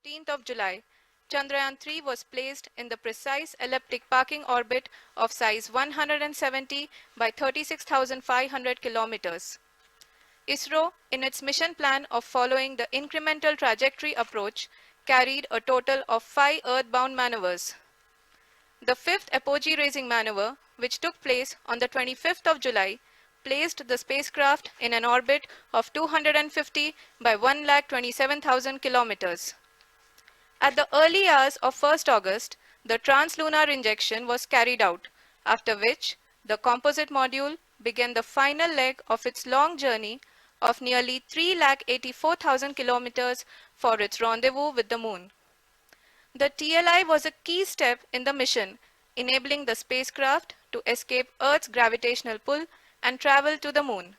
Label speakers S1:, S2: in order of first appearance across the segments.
S1: 15th of July, Chandrayaan-3 was placed in the precise elliptic parking orbit of size 170 by 36,500 kilometers. ISRO, in its mission plan of following the incremental trajectory approach, carried a total of 5 earthbound maneuvers. The fifth apogee-raising maneuver, which took place on the 25th of July, placed the spacecraft in an orbit of 250 by 1,27,000 kilometers. At the early hours of 1st August, the translunar injection was carried out, after which the composite module began the final leg of its long journey of nearly 3,84,000 kilometers for its rendezvous with the Moon. The TLI was a key step in the mission, enabling the spacecraft to escape Earth's gravitational pull and travel to the Moon.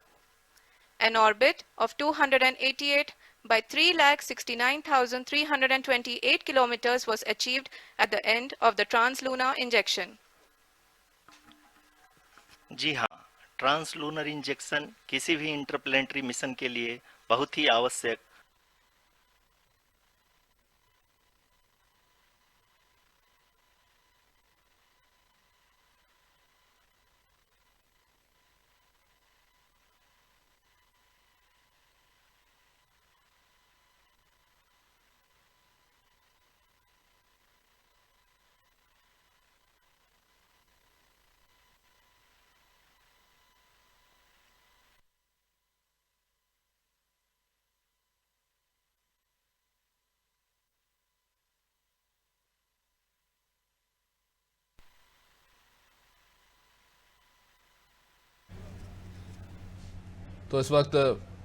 S1: An orbit of 288 by 3,69,328 kilometers was achieved at the end of the translunar injection.
S2: जी हाँ, translunar injection किसी भी interplanetary mission के लिए बहुत ही आवश्यक
S3: तो इस वक्त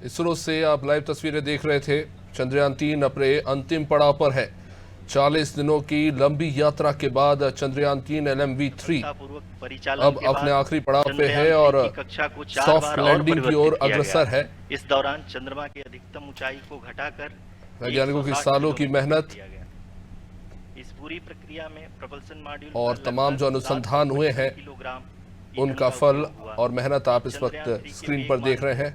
S3: इसरो से आप लाइव तस्वीरें देख रहे थे। चंद्रयान-3 अपने अंतिम पड़ाव पर है। 40 दिनों की लंबी यात्रा के बाद चंद्रयान-3 LMV-3 अब अपने आखिरी पड़ाव पे है और सॉफ्ट लैंडिंग की ओर अग्रसर है।
S2: इस दौरान चंद्रमा की अधिकतम ऊंचाई को घटाकर
S3: वैज्ञानिकों की सालों की मेहनत
S2: इस पूरी प्रक्रिया में propulsion मॉड्यूल
S3: और तमाम जो अनुसंधान हुए हैं उनका फल और मेहनत आप इस वक्त स्क्रीन पर देख रहे हैं।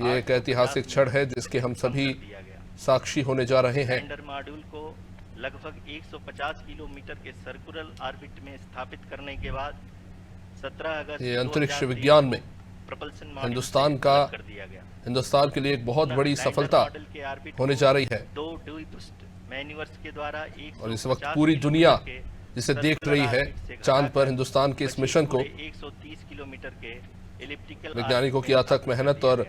S3: ये एक ऐतिहासिक क्षण है जिसके हम सभी साक्षी होने जा रहे हैं।
S2: लैंडर मॉड्यूल को लगभग 150 किलोमीटर के सर्कुलर ऑर्बिट में स्थापित करने के बाद 17 अगस्त
S3: ये अंतरिक्ष विज्ञान में हिंदुस्तान के लिए एक बहुत बड़ी सफलता होने जा रही है
S2: के द्वारा
S3: और इस वक्त पूरी दुनिया जिसे देख रही है चांद पर हिंदुस्तान के इस मिशन को।
S2: 130 किलोमीटर के एलिप्टिकल
S3: वैज्ञानिकों की अथक मेहनत और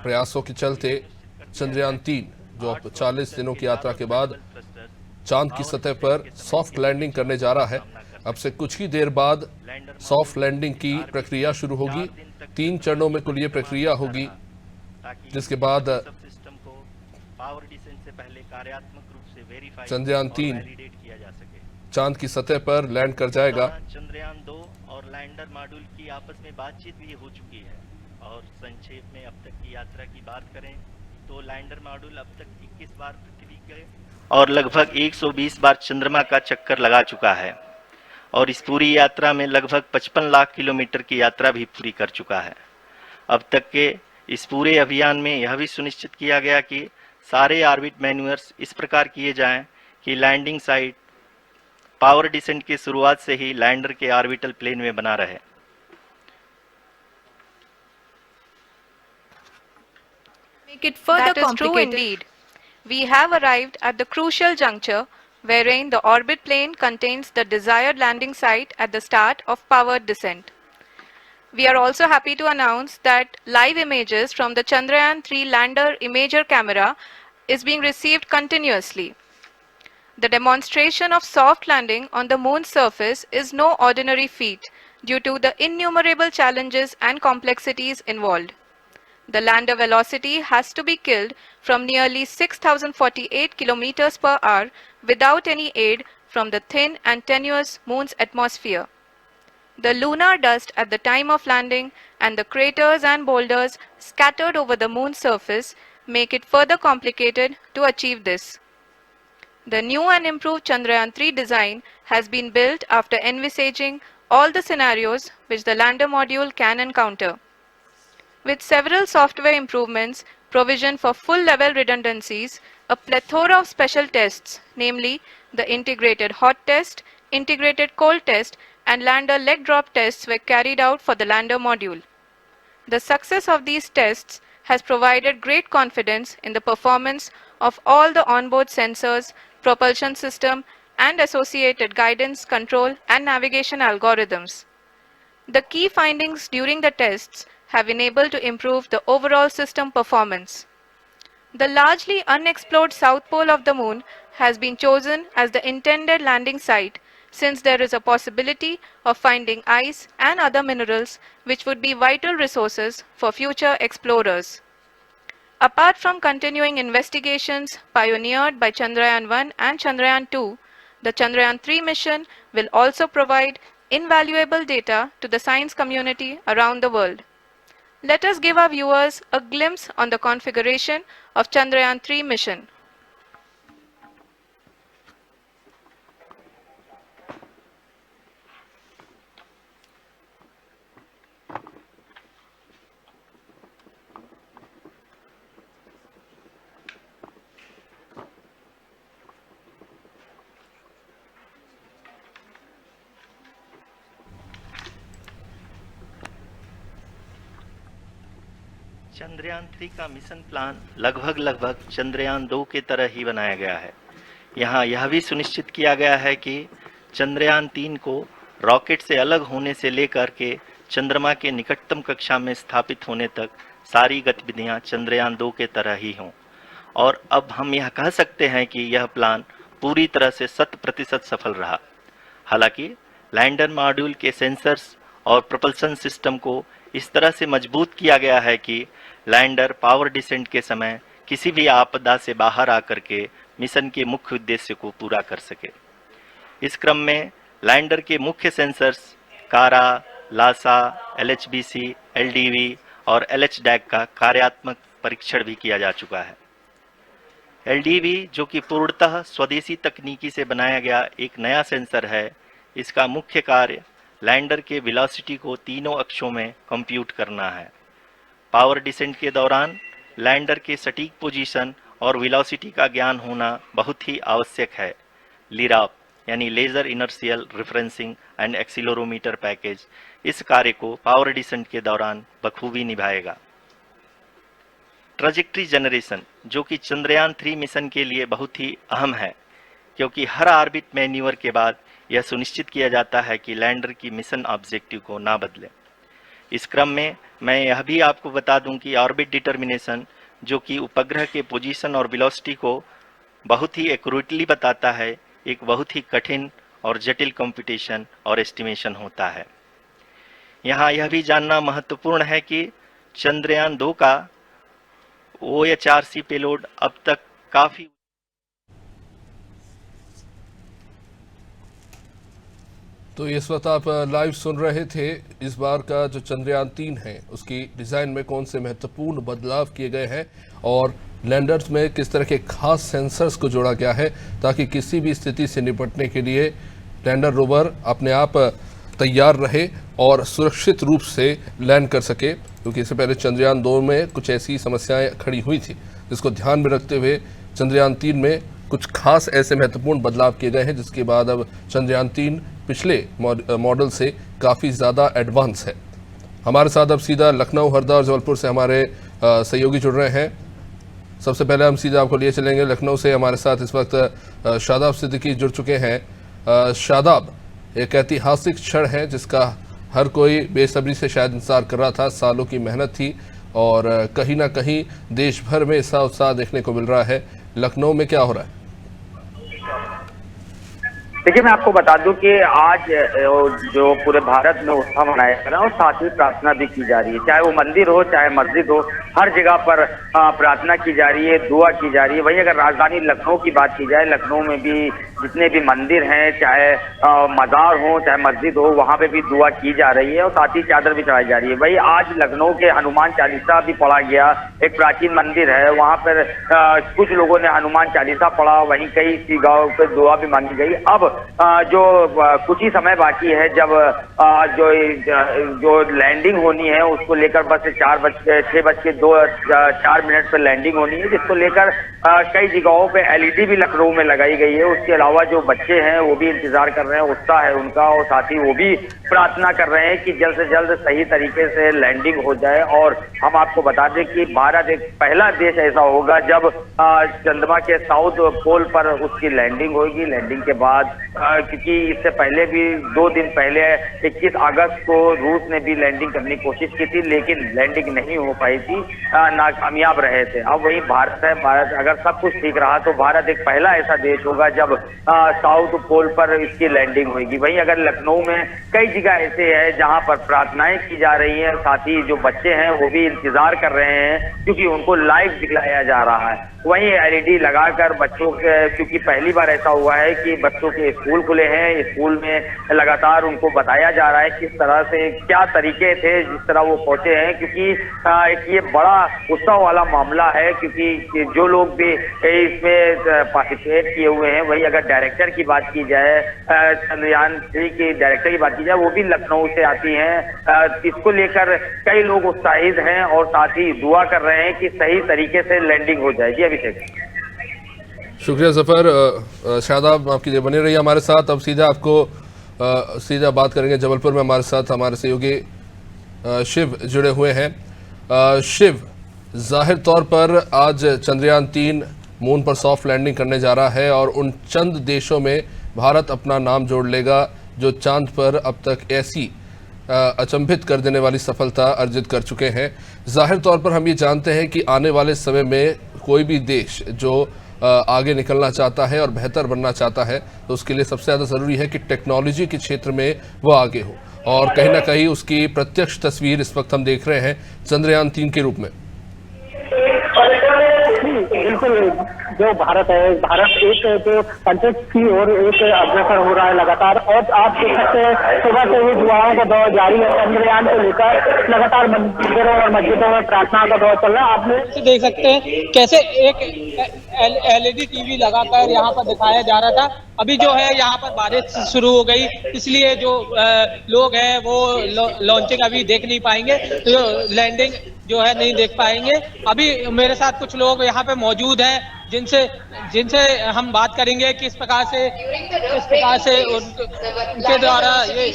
S3: प्रयासों के चलते चंद्रयान-3 जो 40 दिनों की यात्रा के बाद चांद की सतह पर सॉफ्ट लैंडिंग करने जा रहा है। अब से कुछ ही देर बाद सॉफ्ट लैंडिंग की प्रक्रिया शुरू होगी। 3 चरणों में कुल ये प्रक्रिया होगी, जिसके बाद चंद्रयान-3 चांद की सतह पर लैंड कर जाएगा।
S2: चंद्रयान-2 और लैंडर मॉड्यूल की आपस में बातचीत भी हो चुकी है और संक्षेप में अब तक की यात्रा की बात करें तो लैंडर मॉड्यूल अब तक 21 बार पृथ्वी के और लगभग 120 बार चंद्रमा का चक्कर लगा चुका है और इस पूरी यात्रा में लगभग 55 लाख किलोमीटर की यात्रा भी पूरी कर चुका है। अब तक के इस पूरे अभियान में यह भी सुनिश्चित किया गया कि सारे ऑर्बिट मैन्यूअर्स इस प्रकार किए जाएं कि लैंडिंग साइट पावर डिसेंट की शुरुआत से ही लैंडर के ऑर्बिटल प्लेन में बना रहे।
S1: Make it further that is true indeed. We have arrived at the crucial juncture wherein the orbit plane contains the desired landing site at the start of powered descent. We are also happy to announce that live images from the Chandrayaan-3 lander imager camera is being received continuously. The demonstration of soft landing on the Moon's surface is no ordinary feat due to the innumerable challenges and complexities involved. The lander velocity has to be killed from nearly 6,048 kilometers per hour without any aid from the thin and tenuous Moon's atmosphere. The lunar dust at the time of landing and the craters and boulders scattered over the Moon's surface make it further complicated to achieve this. The new and improved Chandrayaan-3 design has been built after envisaging all the scenarios which the lander module can encounter. With several software improvements, provision for full level redundancies, a plethora of special tests, namely the integrated hot test, integrated cold test, and lander leg drop tests were carried out for the lander module. The success of these tests has provided great confidence in the performance of all the onboard sensors, propulsion system, and associated guidance, control, and navigation algorithms. The key findings during the tests have enabled to improve the overall system performance. The largely unexplored south pole of the moon has been chosen as the intended landing site, since there is a possibility of finding ice and other minerals which would be vital resources for future explorers. Apart from continuing investigations pioneered by Chandrayaan-1 and Chandrayaan-2, the Chandrayaan-3 mission will also provide invaluable data to the science community around the world. Let us give our viewers a glimpse on the configuration of Chandrayaan-3 mission.
S2: Chandrayaan 3 का mission plan लगभग चंद्रयान 2 की तरह ही बनाया गया है। यहाँ यह भी सुनिश्चित किया गया है कि चंद्रयान 3 को रॉकेट से अलग होने से लेकर के चंद्रमा के निकटतम कक्षा में स्थापित होने तक सारी गतिविधियां चंद्रयान 2 के तरह ही हों। और अब हम यह कह सकते हैं कि यह प्लान पूरी तरह से 100% सफल रहा। हालांकि लैंडर मॉड्यूल के सेंसर्स और प्रोपल्शन सिस्टम को इस तरह से मजबूत किया गया है कि लैंडर पावर डिसेंट के समय किसी भी आपदा से बाहर आकर के मिशन के मुख्य उद्देश्य को पूरा कर सके। इस क्रम में लैंडर के मुख्य सेंसर्स कारा, लासा, LHBC, LDV और LHDAC का कार्यात्मक परीक्षण भी किया जा चुका है। LDV जो कि पूर्णतः स्वदेशी तकनीकी से बनाया गया एक नया सेंसर है, इसका मुख्य कार्य लैंडर के वेलोसिटी को तीनों अक्षों में कंप्यूट करना है। पावर डिसेंट के दौरान लैंडर के सटीक पोजीशन और वेलोसिटी का ज्ञान होना बहुत ही आवश्यक है। लिराप यानी laser inertial referencing and accelerometer package इस कार्य को पावर डिसेंट के दौरान बखूबी निभाएगा। ट्रैजेक्टरी जनरेशन जो कि चंद्रयान 3 मिशन के लिए बहुत ही अहम है, क्योंकि हर ऑर्बिट मैन्यूवर के बाद यह सुनिश्चित किया जाता है कि लैंडर की मिशन ऑब्जेक्टिव को ना बदले। इस क्रम में मैं यह भी आपको बता दूं कि ऑर्बिट डिटर्मिनेशन जो कि उपग्रह के पोजीशन और वेलोसिटी को बहुत ही एक्यूरेटली बताता है, एक बहुत ही कठिन और जटिल कंप्यूटेशन और एस्टिमेशन होता है। यहाँ यह भी जानना महत्वपूर्ण है कि चंद्रयान 2 का OHRC पेलोड अब तक काफी
S3: तो इस वक्त आप लाइव सुन रहे थे। इस बार का जो चंद्रयान 3 है उसकी डिज़ाइन में कौन से महत्वपूर्ण बदलाव किए गए हैं और लैंडर्स में किस तरह के खास सेंसर्स को जोड़ा गया है ताकि किसी भी स्थिति से निपटने के लिए लैंडर रोवर अपने आप तैयार रहे और सुरक्षित रूप से लैंड कर सके, क्योंकि इससे पहले चंद्रयान 2 में कुछ ऐसी समस्याएं खड़ी हुई थी, जिसको ध्यान में रखते हुए चंद्रयान 3 में कुछ खास ऐसे महत्वपूर्ण बदलाव किए गए हैं, जिसके बाद अब चंद्रयान 3 पिछले मॉडल से काफ़ी ज़्यादा एडवांस है। हमारे साथ अब सीधा लखनऊ, हरदा और जबलपुर से हमारे सहयोगी जुड़ रहे हैं। सबसे पहले हम सीधा आपको लिए चलेंगे लखनऊ से। हमारे साथ इस वक्त शादाब सिद्दीकी जुड़ चुके हैं। शादाब, एक ऐतिहासिक क्षण है जिसका हर कोई बेसब्री से शायद इंतजार कर रहा था। सालों की मेहनत थी और कहीं ना कहीं देश भर में इसका उत्साह देखने को मिल रहा है। लखनऊ में क्या हो रहा है?
S4: देखिए, मैं आपको बता दूं कि आज जो पूरे भारत में उत्सव मनाया जा रहा है और साथ ही प्रार्थना भी की जा रही है, चाहे वो मंदिर हो चाहे मस्जिद हो, हर जगह पर प्रार्थना की जा रही है, दुआ की जा रही है। वहीं अगर राजधानी लखनऊ की बात की जाए, लखनऊ में भी जितने भी मंदिर हैं, चाहे मजार हो चाहे मस्जिद हो, वहाँ पे भी दुआ की जा रही है और साथ ही चादर भी चढ़ाई जा रही है। वहीं आज लखनऊ के हनुमान चालीसा भी पढ़ा गया। एक प्राचीन मंदिर है, वहाँ पर कुछ लोगों ने हनुमान चालीसा पढ़ा, वहीं कई गाँव पे दुआ भी मांगी गई। अब जो कुछ ही समय बाकी है जब जो लैंडिंग होनी है उसको लेकर बस 6:02 पर लैंडिंग होनी है, जिसको लेकर कई जगहों पे एलईडी भी लखनऊ में लगाई गई है। उसके अलावा जो बच्चे हैं वो भी इंतजार कर रहे हैं, उत्साह है उनका, और साथ ही वो भी प्रार्थना कर रहे हैं कि जल्द से जल्द सही तरीके से लैंडिंग हो जाए। और हम आपको बता दें कि भारत एक पहला देश ऐसा होगा जब चंद्रमा के साउथ पोल पर उसकी लैंडिंग होगी। लैंडिंग के बाद क्योंकि इससे पहले भी 2 दिन पहले 21 अगस्त को रूस ने भी लैंडिंग करने की कोशिश की थी, लेकिन लैंडिंग नहीं हो पाई थी, नाकामयाब रहे थे। अब वही भारत है, भारत अगर सब कुछ ठीक रहा तो भारत एक पहला ऐसा देश होगा जब साउथ पोल पर इसकी लैंडिंग होगी। वहीं अगर लखनऊ में कई जगह ऐसे है जहां पर प्रार्थनाएं की जा रही हैं, साथ ही जो बच्चे हैं वो भी इंतजार कर रहे हैं क्योंकि उनको लाइव दिखलाया जा रहा है। वहीं एलईडी लगाकर बच्चों के, क्योंकि पहली बार ऐसा हुआ है कि बच्चों के स्कूल खुले हैं, स्कूल में लगातार उनको बताया जा रहा है किस तरह से क्या तरीके थे जिस तरह वो पहुंचे हैं, क्योंकि ये बड़ा उत्सव वाला मामला है। क्योंकि जो लोग भी इसमें पार्टिसिपेट किए हुए हैं, वही अगर डायरेक्टर की बात की जाए, चंद्रयान 3 की डायरेक्टर की बात की जाए, वो भी लखनऊ से आती हैं। इसको लेकर कई लोग उत्साहित हैं और साथ ही दुआ कर रहे हैं कि सही तरीके से लैंडिंग हो जाए। जी अभिषेक।
S3: शुक्रिया जफर। शादाब आपकी लिए बने रही हमारे साथ। अब सीधा बात करेंगे जबलपुर में हमारे साथ हमारे सहयोगी शिव जुड़े हुए हैं। शिव, जाहिर तौर पर आज चंद्रयान 3 मून पर सॉफ्ट लैंडिंग करने जा रहा है और उन चंद देशों में भारत अपना नाम जोड़ लेगा जो चांद पर अब तक ऐसी अचंभित कर देने वाली सफलता अर्जित कर चुके हैं। जाहिर तौर पर हम ये जानते हैं कि आने वाले समय में कोई भी देश जो आगे निकलना चाहता है और बेहतर बनना चाहता है तो उसके लिए सबसे ज़्यादा ज़रूरी है कि टेक्नोलॉजी के क्षेत्र में वो आगे हो, और कहीं ना कहीं उसकी प्रत्यक्ष तस्वीर इस वक्त हम देख रहे हैं चंद्रयान 3 के रूप में।
S5: बिल्कुल, जो भारत है, भारत एक जो अंतरिक्ष की ओर एक अग्रसर हो रहा है लगातार, और आप देख सकते हैं सुबह से ही दुआओं का दौर जारी है। चंद्रयान को लेकर लगातार मंदिरों और मस्जिदों में प्रार्थना का दौर चल रहा है। आप देख सकते हैं कैसे एक एलईडी टीवी लगाकर यहाँ पर दिखाया जा रहा था। अभी जो है यहाँ पर बारिश शुरू हो गई, इसलिए जो लोग हैं वो लॉन्चिंग अभी देख नहीं पाएंगे, तो लैंडिंग जो है नहीं देख पाएंगे। अभी मेरे साथ कुछ लोग यहाँ पे मौजूद हैं जिनसे हम बात करेंगे किस प्रकार से उनके द्वारा ये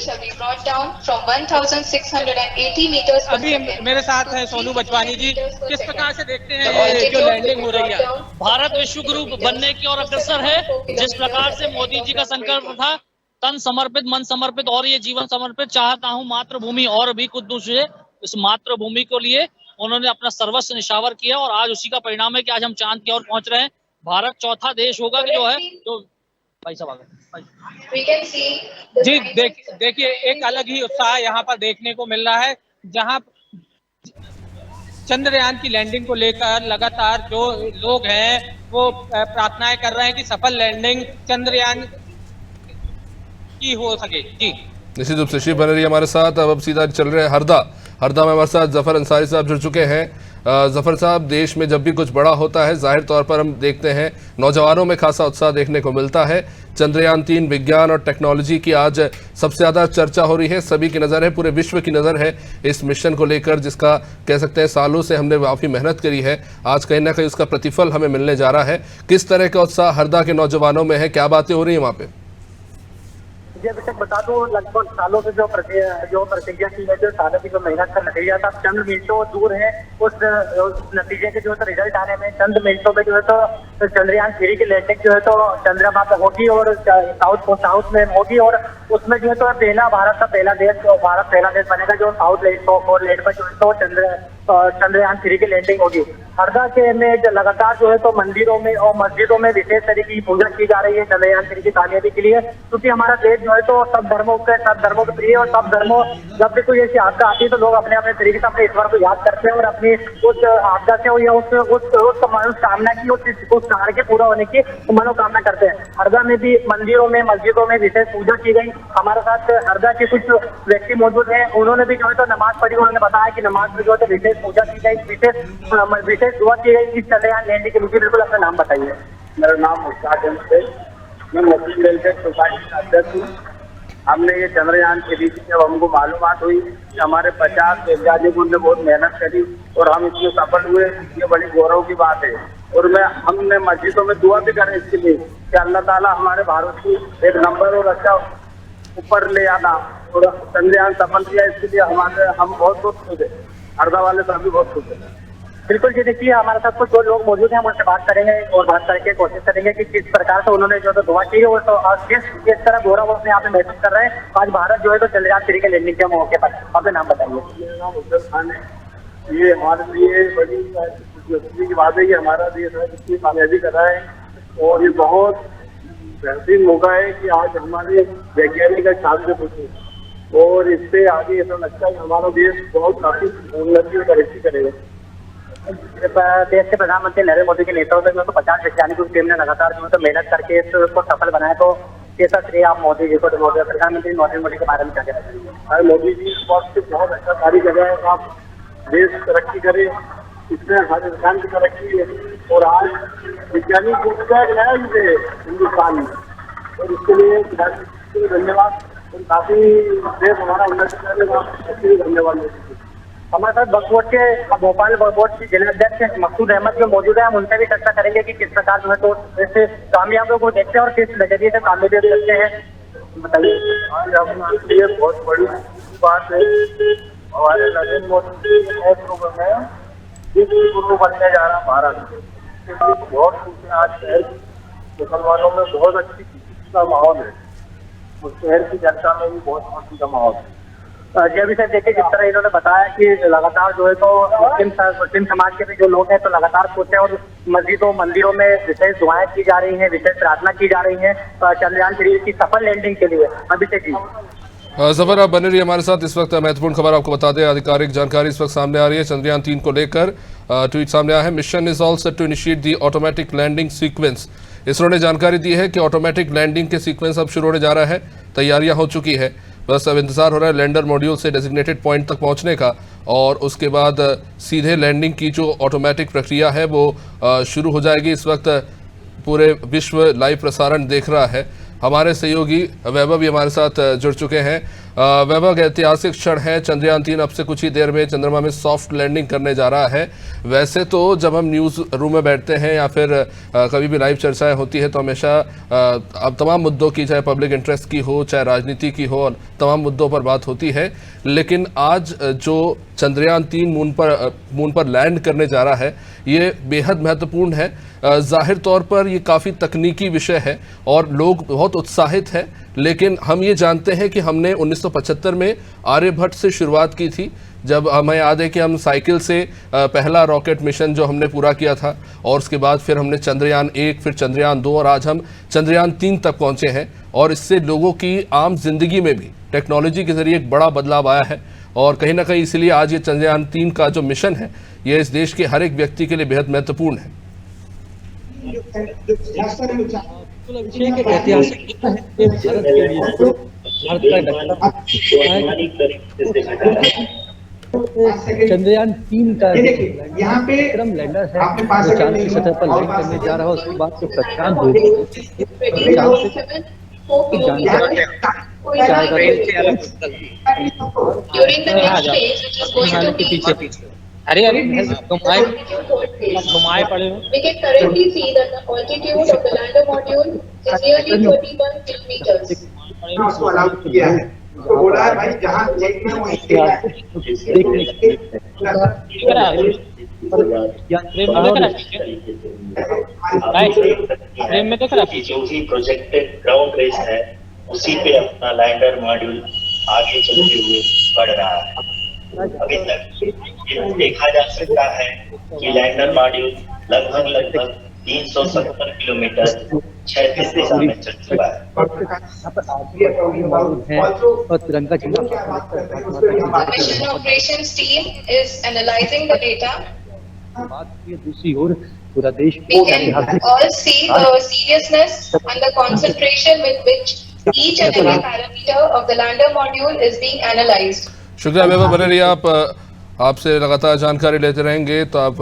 S5: अभी मेरे साथ है सोनू बचवानी जी। किस प्रकार से देखते हैं ये जो लैंडिंग हो रही है?
S6: भारत विश्व गुरु बनने की ओर अग्रसर है। जिस प्रकार से मोदी जी का संकल्प था, तन समर्पित मन समर्पित और ये जीवन समर्पित, चाहता हूँ मातृभूमि और भी कुछ दूसरे, इस मातृभूमि को लिए उन्होंने अपना सर्वस्व निछावर किया और आज उसी का परिणाम है कि आज हम चांद की ओर पहुंच रहे हैं। भारत चौथा देश होगा कि जो है जो भाई साहब जी देखिए एक अलग ही उत्साह यहाँ पर देखने को मिल रहा है, जहाँ चंद्रयान की लैंडिंग को लेकर लगातार जो लोग हैं वो प्रार्थनाएं कर रहे हैं कि सफल लैंडिंग चंद्रयान की हो सके। जी
S3: निश्चित रूप से शिव बने रही हमारे साथ। अब सीधा चल रहे हैं हरदा में हमारे साथ जफर अंसारी साहब जुड़ चुके हैं। जफर साहब, देश में जब भी कुछ बड़ा होता है जाहिर तौर पर हम देखते हैं नौजवानों में खासा उत्साह देखने को मिलता है। चंद्रयान 3 विज्ञान और टेक्नोलॉजी की आज सबसे ज़्यादा चर्चा हो रही है, सभी की नज़र है, पूरे विश्व की नज़र है इस मिशन को लेकर, जिसका कह सकते हैं सालों से हमने काफ़ी मेहनत करी है। आज कहीं ना कहीं उसका प्रतिफल हमें मिलने जा रहा है। किस तरह का उत्साह हरदा के नौजवानों में है, क्या बातें हो रही हैं वहाँ पे?
S5: अभी तक बता दूं, लगभग सालों से जो प्रतिज्ञा की है, जो सालों की जो मेहनत का नतीजा था, चंद मिनटों दूर है उस नतीजे के जो है रिजल्ट आने में। चंद मिनटों में जो है तो चंद्रयान 3 की लैंडिंग जो है तो चंद्रमा पे होगी और साउथ में होगी, और उसमें जो है तो भारत पहला देश बनेगा जो साउथ लैंड पर जो है तो चंद्रयान 3 की लैंडिंग होगी। हरदा के में लगातार जो है तो मंदिरों में और मस्जिदों में विशेष तरीके की पूजा की जा रही है चंद्रयान 3 की कामयाबी के लिए, क्योंकि हमारा देश जो है तो सब धर्मों के प्रिय, और सब धर्मों जब भी कोई ऐसी आपदा आती है तो लोग अपने अपने तरीके से अपने ईश्वर को याद करते हैं और अपनी उस आपदा से या उस मनोकामना की उस कार्य के पूरा होने की मनोकामना करते हैं। हरदा में भी मंदिरों में मस्जिदों में विशेष पूजा की गई। हमारे साथ हरदा के कुछ व्यक्ति मौजूद हैं, उन्होंने भी जो है तो नमाज पढ़ी। उन्होंने बताया कि नमाज में जो है विशेष पूजा की गई, विशेष दुआ की गई इस चंद्रयान लैंडिंग के लिए। बिल्कुल अपना नाम बताइए।
S7: मेरा नाम मुस्ताक है।
S5: मैं मुस्लिम वेलफेयर सोसाइटी का अध्यक्ष हूँ। हमने ये चंद्रयान 3 की जब हमको मालूमात हुई कि हमारे 50 वैज्ञानिकों ने बहुत मेहनत करी और हम इसमें सफल हुए, ये बड़ी गौरव की बात है। और हमने मस्जिदों में दुआ भी करें इसके लिए कि अल्लाह ताला हमारे भारत की एक नंबर और अच्छा ऊपर ले आना, और चंद्रयान सफल किया, इसके लिए हम बहुत खुश है। हरदा वाले सभी बहुत खुश है। बिल्कुल जी, देखिए हमारे साथ कुछ और लोग मौजूद हैं, हम उनसे बात करेंगे और बात करके कोशिश करेंगे कि किस प्रकार से उन्होंने जो तो दुआ की है, तो किस तरह गौरव अपने आप में महसूस कर रहे हैं। आज भारत जो है तो चंद्रयान 3 के लैंडिंग के मौके पर। अपना नाम बताइए। मेरा नाम उज्जवल खान है। ये हमारे लिए बड़ी खुशी की बात है कि हमारा देश है जितनी कामयाबी कर रहा है, और ये बहुत बेहतरीन मौका है कि आज हमारे वैज्ञानिक छात्र पूछे, और इससे आगे ऐसा लगता है कि हमारा देश बहुत काफी उन्नति और तरक्की करेगा। देश के प्रधानमंत्री नरेंद्र मोदी के नेतृत्व में तो 50 वैज्ञानिकों की टीम ने लगातार जो है तो मेहनत करके इसको सफल बनाया, तो कैसा श्रेय आप मोदी जी को देंगे? प्रधानमंत्री नरेंद्र मोदी के बारे में क्या कहते हैं? मोदी जी वक्त बहुत अच्छा कार्य कर रहे हैं। आप देश तरक्की करे, इसमें हर इंसान की तरक्की है, और आज वैज्ञानिक नया युग है हिंदुस्तान में, और इसके लिए धन्यवाद। और काफी देश हमारा उन्नति करेगा, धन्यवाद। हमारे साथ बकवोट के भोपाल बोर्ड के जिला अध्यक्ष मकसूद अहमद जो मौजूद है, हम उनसे भी चर्चा करेंगे कि किस प्रकार जो है तो ऐसे कामयाबियों को देखते हैं और किस नजरिए से कामयाबी करते हैं। बताइए। आज हमारे लिए बहुत बड़ी बात है, हमारे नरेंद्र मोदी के नेतृत्व में विश्व गुरु बनने जा रहा भारत, बहुत खुश है। आज शहर मुसलमानों में बहुत अच्छी खुशी का माहौल है, और शहर की जनता में भी बहुत खुशी का माहौल है। जब भी सर देखिए जिस तरह इन्होंने बताया कि लगातार जो है तो मुस्लिम समाज के भी जो लोग हैं तो लगातार सोचते हैं, और मस्जिदों मंदिरों में विशेष दुआएं की जा रही हैं, विशेष प्रार्थना की जा रही है चंद्रयान 3 की सफल लैंडिंग के लिए। अभिषेक जी।
S3: जफर, आप बने रहिए हमारे साथ। इस वक्त महत्वपूर्ण खबर आपको बता दें, आधिकारिक जानकारी इस वक्त सामने आ रही है। चंद्रयान 3 को लेकर ट्वीट सामने आया है। Mission is all set to initiate the automatic landing sequence. ISRO ने जानकारी दी है कि ऑटोमेटिक लैंडिंग के सीक्वेंस अब शुरू होने जा रहा है। तैयारियां हो चुकी है, बस अब इंतजार हो रहा है लैंडर मॉड्यूल से डेजिग्नेटेड पॉइंट तक पहुंचने का, और उसके बाद सीधे लैंडिंग की जो ऑटोमेटिक प्रक्रिया है वो शुरू हो जाएगी। इस वक्त पूरे विश्व लाइव प्रसारण देख रहा है। हमारे सहयोगी वैभव भी हमारे साथ जुड़ चुके हैं। वैभव, ऐतिहासिक क्षण है, चंद्रयान 3 अब से कुछ ही देर में चंद्रमा में सॉफ्ट लैंडिंग करने जा रहा है। वैसे तो जब हम न्यूज़ रूम में बैठते हैं या फिर कभी भी लाइव चर्चाएं होती है तो हमेशा अब तमाम मुद्दों की, चाहे पब्लिक इंटरेस्ट की हो, चाहे राजनीति की हो, और तमाम मुद्दों पर बात होती है। लेकिन आज जो चंद्रयान 3 मून पर लैंड करने जा रहा है, ये बेहद महत्वपूर्ण है। जाहिर तौर पर ये काफ़ी तकनीकी विषय है और लोग बहुत उत्साहित हैं, लेकिन हम ये जानते हैं कि हमने 1975 में आर्यभट्ट से शुरुआत की थी, जब हमें याद है कि हम साइकिल से पहला रॉकेट मिशन जो हमने पूरा किया था, और उसके बाद फिर हमने चंद्रयान 1, फिर चंद्रयान 2, और आज हम चंद्रयान 3 तक पहुंचे हैं। और इससे लोगों की आम जिंदगी में भी टेक्नोलॉजी के जरिए एक बड़ा बदलाव आया है, और कहीं ना कहीं इसलिए आज ये चंद्रयान 3 का जो मिशन है, ये इस देश के हर एक व्यक्ति के लिए बेहद महत्वपूर्ण है।
S7: ऐतिहासिक भारत के लिए चंद्रयान 3 का विक्रम लैंडर है जो चांद की सतह पर लैंड करने जा रहा है। उसके बाद जो प्रक्षांत के पीछे अरे घुमाए पड़े हो।
S8: We can currently see that the altitude of the lander module is nearly 31 kilometers.
S9: उसको अलाउ किया है, तो बोला है भाई जहाँ देखना वहीं
S2: जो भी प्रोजेक्टेड ग्राउंड रेस है उसी पे अपना लैंडर मॉड्यूल आगे चलते हुए बढ़ रहा है। अभी तक ये देखा जा सकता है कि लैंडर मॉड्यूल लगभग 370 किलोमीटर 36 दिशा में चल चुका है।
S7: और तिरंगा
S8: Mission operations team is analyzing the data.
S7: दूसरी ओर पूरा देश
S8: We can all see the seriousness and the concentration with which each and every parameter of the lander module is being analyzed.
S3: शुक्रिया वैभव, बने रहिए आप। आपसे लगातार जानकारी लेते रहेंगे। तो आप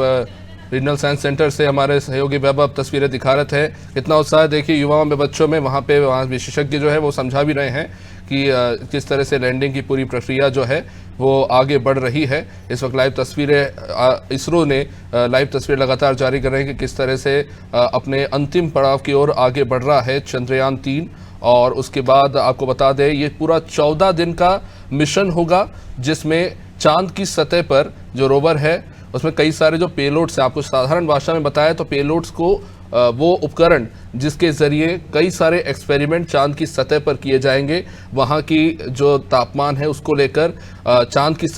S3: रीजनल साइंस सेंटर से हमारे सहयोगी वैभव तस्वीरें दिखा रहे थे। कितना उत्साह देखिए युवाओं में, बच्चों में। वहाँ विशेषज्ञ जो है वो समझा भी रहे हैं कि किस तरह से लैंडिंग की पूरी प्रक्रिया जो है वो आगे बढ़ रही है। इस वक्त लाइव तस्वीरें इसरो ने लाइव तस्वीर लगातार जारी कर रहे हैं कि किस तरह से अपने अंतिम पड़ाव की ओर आगे बढ़ रहा है चंद्रयान 3। और उसके बाद आपको बता दें ये पूरा 14 दिन का मिशन होगा, जिसमें चांद की सतह पर जो रोवर है उसमें कई सारे जो पेलोड्स हैं, आपको साधारण भाषा में बताया तो पेलोड्स को वो उपकरण जिसके जरिए कई सारे एक्सपेरिमेंट चांद की सतह पर किए जाएंगे। वहाँ की जो तापमान है उसको लेकर चांद की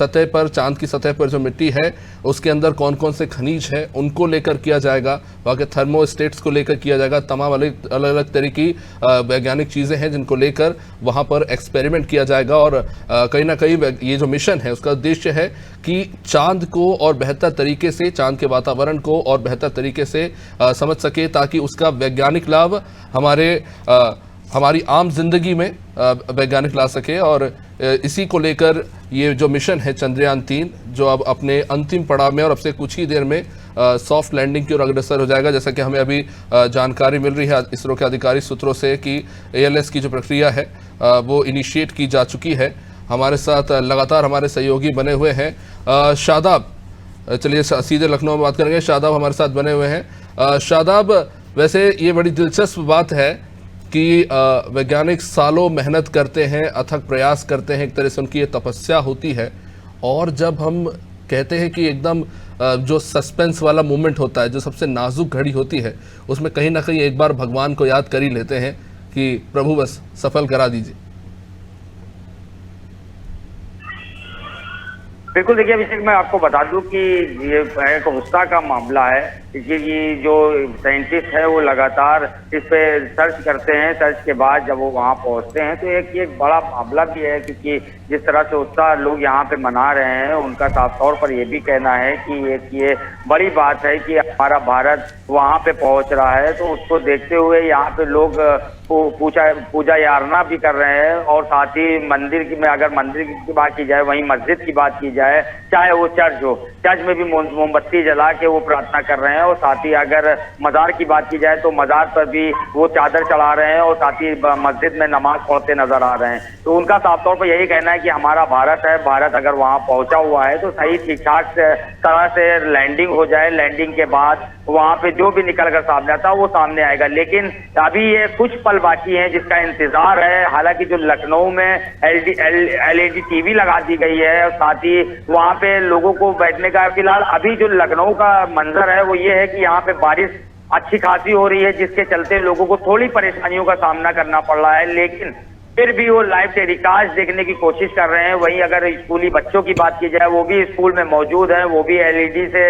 S3: सतह पर जो मिट्टी है उसके अंदर कौन कौन से खनिज है उनको लेकर किया जाएगा। वहाँ के थर्मोस्टेट्स को लेकर किया जाएगा। तमाम अलग अलग तरह की वैज्ञानिक चीज़ें हैं जिनको लेकर वहाँ पर एक्सपेरिमेंट किया जाएगा। और कहीं ना कहीं ये जो मिशन है उसका उद्देश्य है कि चांद को और बेहतर तरीके से, चांद के वातावरण को और बेहतर तरीके से समझ सके, ताकि उसका वैज्ञानिक लाभ हमारी आम जिंदगी में वैज्ञानिक ला सके। और इसी को लेकर ये जो मिशन है चंद्रयान 3 जो अब अपने अंतिम पड़ाव में और अब से कुछ ही देर में सॉफ्ट लैंडिंग की ओर अग्रसर हो जाएगा। जैसा कि हमें अभी जानकारी मिल रही है इसरो के आधिकारिक सूत्रों से कि ALS की जो प्रक्रिया है वो इनिशिएट की जा चुकी है। हमारे साथ लगातार हमारे सहयोगी बने हुए हैं। शादाब, चलिए सीधे लखनऊ में बात करेंगे। शादाब हमारे साथ बने हुए हैं। शादाब, वैसे ये बड़ी दिलचस्प बात है कि वैज्ञानिक सालों मेहनत करते हैं, अथक प्रयास करते हैं, एक तरह से उनकी ये तपस्या होती है। और जब हम कहते हैं कि एकदम जो सस्पेंस वाला मोमेंट होता है, जो सबसे नाजुक घड़ी होती है, उसमें कहीं ना कहीं एक बार भगवान को याद कर ही लेते हैं कि प्रभु बस सफल करा दीजिए।
S4: बिल्कुल, देखिए अभिषेक, मैं आपको बता दूं कि ये एक गुस्सा का मामला है कि ये जो साइंटिस्ट है वो लगातार इस पे सर्च करते हैं। सर्च के बाद जब वो वहाँ पहुँचते हैं तो एक बड़ा मामला भी है, क्योंकि जिस तरह से उत्साह लोग यहाँ पे मना रहे हैं, उनका साफ तौर पर ये भी कहना है कि एक ये बड़ी बात है कि हमारा भारत वहाँ पे पहुँच रहा है। तो उसको देखते हुए यहाँ पे लोग पूजा याचना भी कर रहे हैं। और साथ ही मंदिर की, में अगर मंदिर की बात की जाए, वहीं मस्जिद की बात की जाए, चाहे वो चर्च हो, चर्च में भी मोमबत्ती जला के वो प्रार्थना कर रहे हैं। और साथ ही अगर मजार की बात की जाए तो मजार पर भी वो चादर चढ़ा रहे हैं और साथ ही मस्जिद में नमाज पढ़ते नजर आ रहे हैं। तो उनका साफ तौर पर यही कहना है कि हमारा भारत है, भारत अगर वहाँ पहुंचा हुआ है तो सही ठीक ठाक तरह से लैंडिंग हो जाए। लैंडिंग के बाद वहाँ पे जो भी निकल कर सामने आता है वो सामने आएगा। लेकिन अभी ये कुछ पल बाकी हैं जिसका इंतजार है। हालांकि जो लखनऊ में LED TV लगा दी गई है और साथ ही वहाँ पे लोगों को बैठने का, फिलहाल अभी जो लखनऊ का मंजर है वो ये है कि यहाँ पे बारिश अच्छी खासी हो रही है, जिसके चलते लोगों को थोड़ी परेशानियों का सामना करना पड़ रहा है। लेकिन फिर भी वो लाइव टेलीकास्ट देखने की कोशिश कर रहे हैं। वहीं अगर स्कूली बच्चों की बात की जाए, वो भी स्कूल में मौजूद हैं, वो भी LED से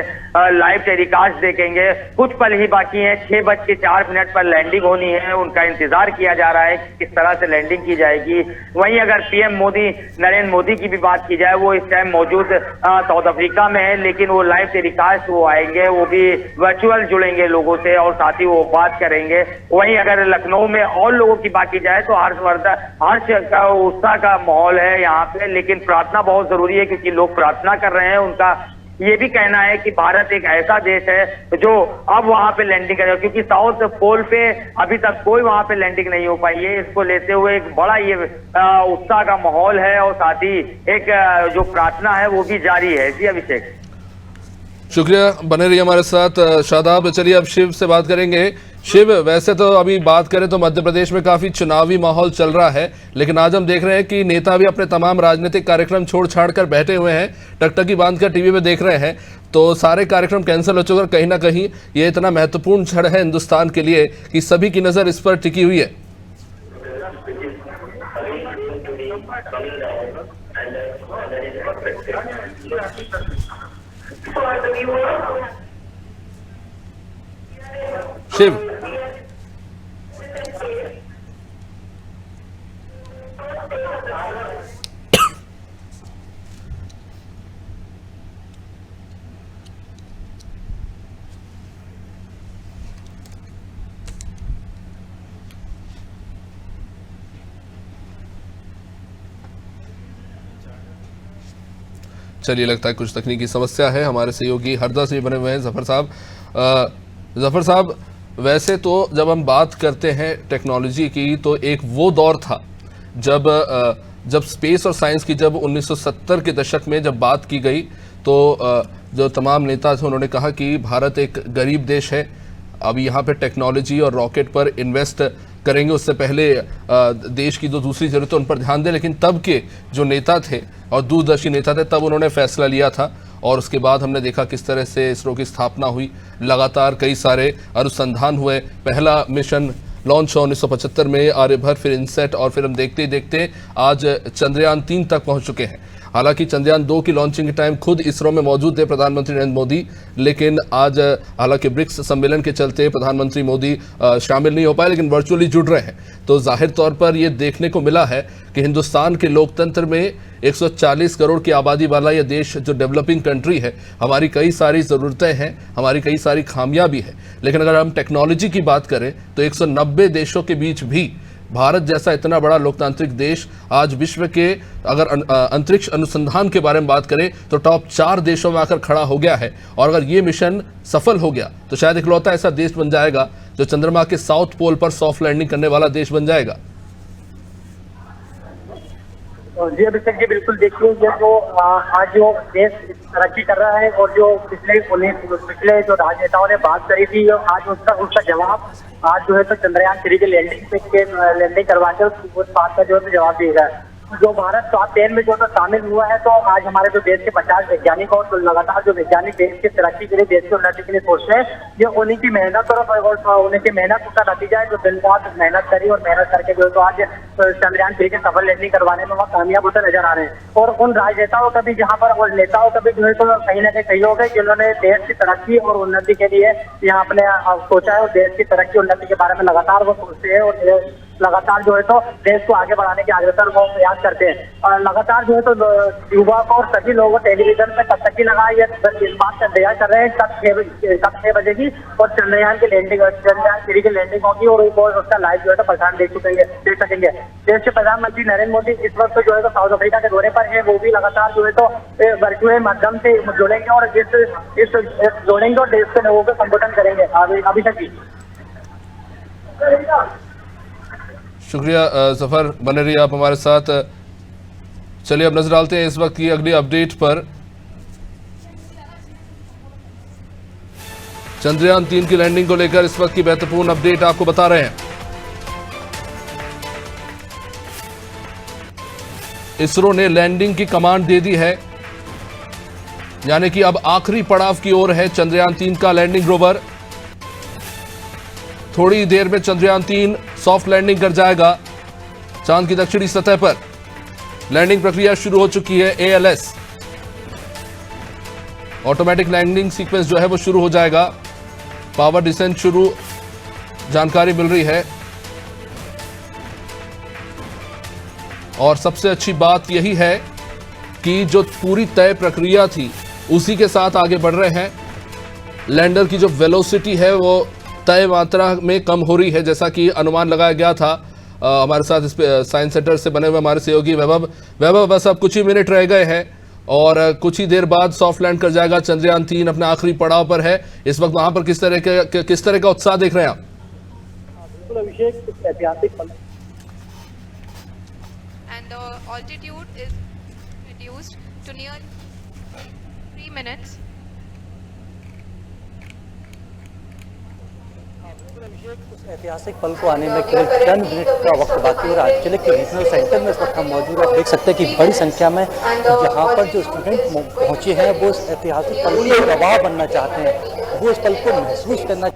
S4: लाइव टेलीकास्ट देखेंगे। कुछ पल ही बाकी हैं, 6:04 पर लैंडिंग होनी है। उनका इंतजार किया जा रहा है कि किस तरह से लैंडिंग की जाएगी। वहीं अगर PM मोदी, नरेंद्र मोदी की भी बात की जाए, वो इस टाइम मौजूद साउथ अफ्रीका में है, लेकिन वो लाइव टेलीकास्ट वो आएंगे, वो भी वर्चुअल जुड़ेंगे लोगों से और साथ ही वो बात करेंगे। वहीं अगर लखनऊ में और लोगों की बात की जाए तो हर्ष का, उत्साह का माहौल है यहाँ पे। लेकिन प्रार्थना बहुत जरूरी है, क्योंकि लोग प्रार्थना कर रहे हैं। उनका ये भी कहना है कि भारत एक ऐसा देश है जो अब वहाँ पे लैंडिंग करेगा, क्योंकि साउथ पोल पे अभी तक कोई वहाँ पे लैंडिंग नहीं हो पाई है। इसको लेते हुए एक बड़ा ये उत्साह का माहौल है और साथ ही एक जो प्रार्थना है वो भी जारी है। जी अभिषेक,
S3: शुक्रिया, बने रहिए हमारे साथ। शादाब, चलिए अब शिव से बात करेंगे। शिव, वैसे तो अभी बात करें तो मध्य प्रदेश में काफी चुनावी माहौल चल रहा है, लेकिन आज हम देख रहे हैं कि नेता भी अपने तमाम राजनीतिक कार्यक्रम छोड़ छाड़ कर बैठे हुए हैं, टकटकी बांधकर टीवी में देख रहे हैं। तो सारे कार्यक्रम कैंसिल हो चुके, कहीं ना कहीं ये इतना महत्वपूर्ण क्षण है हिंदुस्तान के लिए कि सभी की नजर इस पर टिकी हुई है। शिव, चलिए, लगता है कुछ तकनीकी समस्या है। हमारे सहयोगी हरदा से बने हुए हैं जफर साहब। जफर साहब, वैसे तो जब हम बात करते हैं टेक्नोलॉजी की तो एक वो दौर था जब स्पेस और साइंस की जब 1970 के दशक में जब बात की गई तो जो तमाम नेता थे उन्होंने कहा कि भारत एक गरीब देश है, अब यहाँ पे टेक्नोलॉजी और रॉकेट पर इन्वेस्ट करेंगे, उससे पहले देश की जो दूसरी जरूरत है उन पर ध्यान दें। लेकिन तब के जो नेता थे और दूरदर्शी नेता थे तब उन्होंने फैसला लिया था और उसके बाद हमने देखा किस तरह से इसरो की स्थापना हुई, लगातार कई सारे अनुसंधान हुए। पहला मिशन लॉन्च हुआ 1975 में, आर्यभट्ट, फिर इनसेट और फिर हम देखते ही देखते आज चंद्रयान 3 तक पहुंच चुके हैं। हालांकि चंद्रयान 2 की लॉन्चिंग के टाइम खुद इसरो में मौजूद थे प्रधानमंत्री नरेंद्र मोदी, लेकिन आज हालांकि ब्रिक्स सम्मेलन के चलते प्रधानमंत्री मोदी शामिल नहीं हो पाए, लेकिन वर्चुअली जुड़ रहे हैं। तो जाहिर तौर पर यह देखने को मिला है कि हिंदुस्तान के लोकतंत्र में 140 करोड़ की आबादी वाला यह देश जो डेवलपिंग कंट्री है, हमारी कई सारी ज़रूरतें हैं, हमारी कई सारी खामियां भी हैं। लेकिन अगर हम टेक्नोलॉजी की बात करें तो 190 देशों के बीच भी भारत जैसा इतना बड़ा लोकतांत्रिक देश आज विश्व के अगर अंतरिक्ष अनुसंधान के बारे में बात करें तो टॉप 4 देशों में आकर खड़ा हो गया है। और अगर ये मिशन सफल हो गया तो शायद इकलौता ऐसा देश बन जाएगा जो चंद्रमा के साउथ पोल पर सॉफ्ट लैंडिंग करने वाला देश बन जाएगा।
S5: जी अभिषेक जी, बिल्कुल देखिए, ये जो आज जो देश तरक्की कर रहा है और जो पिछले जो राजनेताओं ने बात करी थी, आज उसका जवाब आज जो है तो चंद्रयान 3 के लैंडिंग करवाकर उस बात का जो है जवाब दिया है। जो भारत टॉप 10 में जो तो शामिल हुआ है, तो आज हमारे जो देश के 50 वैज्ञानिक और लगातार जो वैज्ञानिक देश की तरक्की के लिए, देश की उन्नति के लिए सोच रहे हैं, ये उन्हीं की मेहनत और उन्हीं की मेहनत का नतीजा है, जो दिन रात मेहनत करी और मेहनत करके जो है तो आज चंद्रयान 3 के सफल लैंडिंग करवाने में वह कामयाब होते नजर आ रहे हैं। और उन राजनेताओं का भी जहाँ पर और नेताओं का भी जो है तो कहीं ना कहीं सहयोग है, जिन्होंने देश की तरक्की और उन्नति के लिए यहाँ अपने सोचा है और देश की तरक्की उन्नति के बारे में लगातार वो सोचते हैं और लगातार जो है तो देश को आगे बढ़ाने के आग्रह वो प्रयास करते हैं। और लगातार जो है तो युवा को और सभी लोगों को टेलीविजन पे कब तक की लगा ये इस बात का इंतजार कर रहे हैं कब 6 बजे की और चंद्रयान 3 की लैंडिंग होगी और उसका लाइव जो है तो प्रसारण देख सकेंगे। देश के प्रधानमंत्री नरेंद्र मोदी इस वक्त जो है तो साउथ अफ्रीका के दौरे पर है, वो भी लगातार जो है तो वर्चुअल माध्यम से जुड़ेंगे और जोड़ेंगे और देश के लोगों को संबोधन करेंगे। अभी तक
S3: शुक्रिया जफर, बने रहिए आप हमारे साथ। चलिए अब नजर डालते हैं इस वक्त की अगली अपडेट पर। चंद्रयान 3 की लैंडिंग को लेकर इस वक्त की महत्वपूर्ण अपडेट आपको बता रहे हैं। इसरो ने लैंडिंग की कमांड दे दी है, यानी कि अब आखिरी पड़ाव की ओर है चंद्रयान 3 का लैंडिंग रोवर। थोड़ी देर में चंद्रयान 3 सॉफ्ट लैंडिंग कर जाएगा चांद की दक्षिणी सतह पर। लैंडिंग प्रक्रिया शुरू हो चुकी है। ALS ऑटोमेटिक लैंडिंग सीक्वेंस जो है वो शुरू हो जाएगा। पावर डिसेंट शुरू, जानकारी मिल रही है। और सबसे अच्छी बात यही है कि जो पूरी तय प्रक्रिया थी उसी के साथ आगे बढ़ रहे हैं। लैंडर की जो वेलोसिटी है वो तय मात्रा में कम हो रही है, जैसा कि अनुमान लगाया गया था। हमारे साथ इस साइंस सेंटर से बने हुए हमारे सहयोगी वैभव बस अब कुछ ही मिनट रह गए हैं और कुछ ही देर बाद सॉफ्ट लैंड कर जाएगा चंद्रयान 3, अपने आखिरी पड़ाव पर है। इस वक्त वहां पर किस तरह का उत्साह देख रहे हैं आप?
S5: बिल्कुल अभिषेक, ऐतिहासिक पल।
S1: And the altitude is reduced to nearly 3 minutes.
S7: उस ऐतिहासिक पल को आने में केवल चंद मिनट का वक्त बाकी हो रहा है। चले कि रीजनल सेंटर में इस वक्त हम मौजूद हैं। आप देख सकते हैं कि बड़ी संख्या में यहाँ पर जो स्टूडेंट पहुँचे हैं वो इस ऐतिहासिक पल के गवाह बनना चाहते हैं, वो इस पल को महसूस करना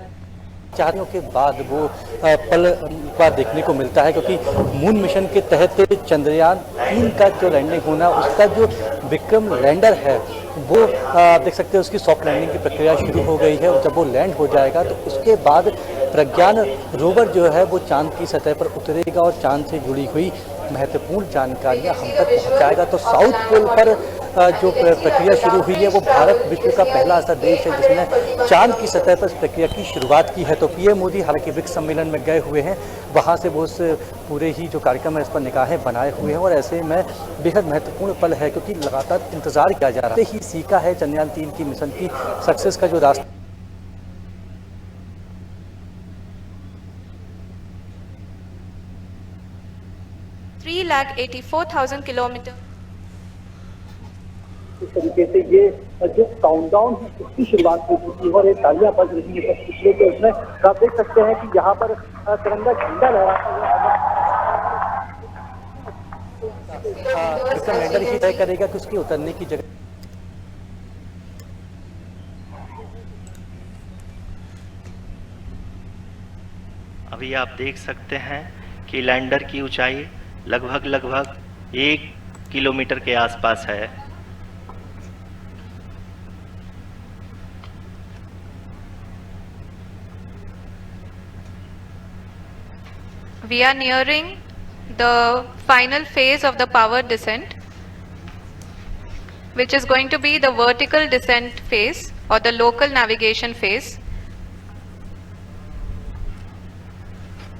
S7: चाहने के बाद वो पल एक बार देखने को मिलता है, क्योंकि मून मिशन के तहत चंद्रयान 3 का जो लैंडिंग होना, उसका जो विक्रम लैंडर है वो देख सकते हैं उसकी सॉफ्ट लैंडिंग की प्रक्रिया शुरू हो गई है। और जब वो लैंड हो जाएगा तो उसके बाद प्रज्ञान रोवर जो है वो चांद की सतह पर उतरेगा और चांद से जुड़ी हुई महत्वपूर्ण जानकारियां हम तक पहुंचाएगा। तो साउथ पोल पर जो प्रक्रिया शुरू हुई है वो भारत विश्व का पहला ऐसा देश है जिसने चांद की सतह पर इस प्रक्रिया की शुरुआत की है। तो पीएम मोदी हालांकि ब्रिक्स सम्मेलन में गए हुए हैं, वहाँ से वो उस पूरे ही जो कार्यक्रम है इस पर निगाहें बनाए हुए हैं और ऐसे में बेहद महत्वपूर्ण पल है क्योंकि लगातार इंतजार किया जा रहा है। ही सीखा है चंद्रयान 3 की मिशन की सक्सेस का जो रास्ता
S1: 3,84,000 किलोमीटर।
S5: इस तरीके से ये जो काउंटडाउन है उसकी शुरुआत हो चुकी है और ये तालियां बज रही है पिछले के उसमें। आप देख सकते हैं कि यहाँ पर तिरंगा झंडा लहराता हुआ लैंडर ही तय करेगा कि उसकी उतरने की जगह।
S2: अभी आप देख सकते हैं कि लैंडर की ऊंचाई लगभग 1 किलोमीटर के आसपास है।
S1: We are nearing the final phase of the power descent, which is going to be the vertical descent phase or the local navigation phase.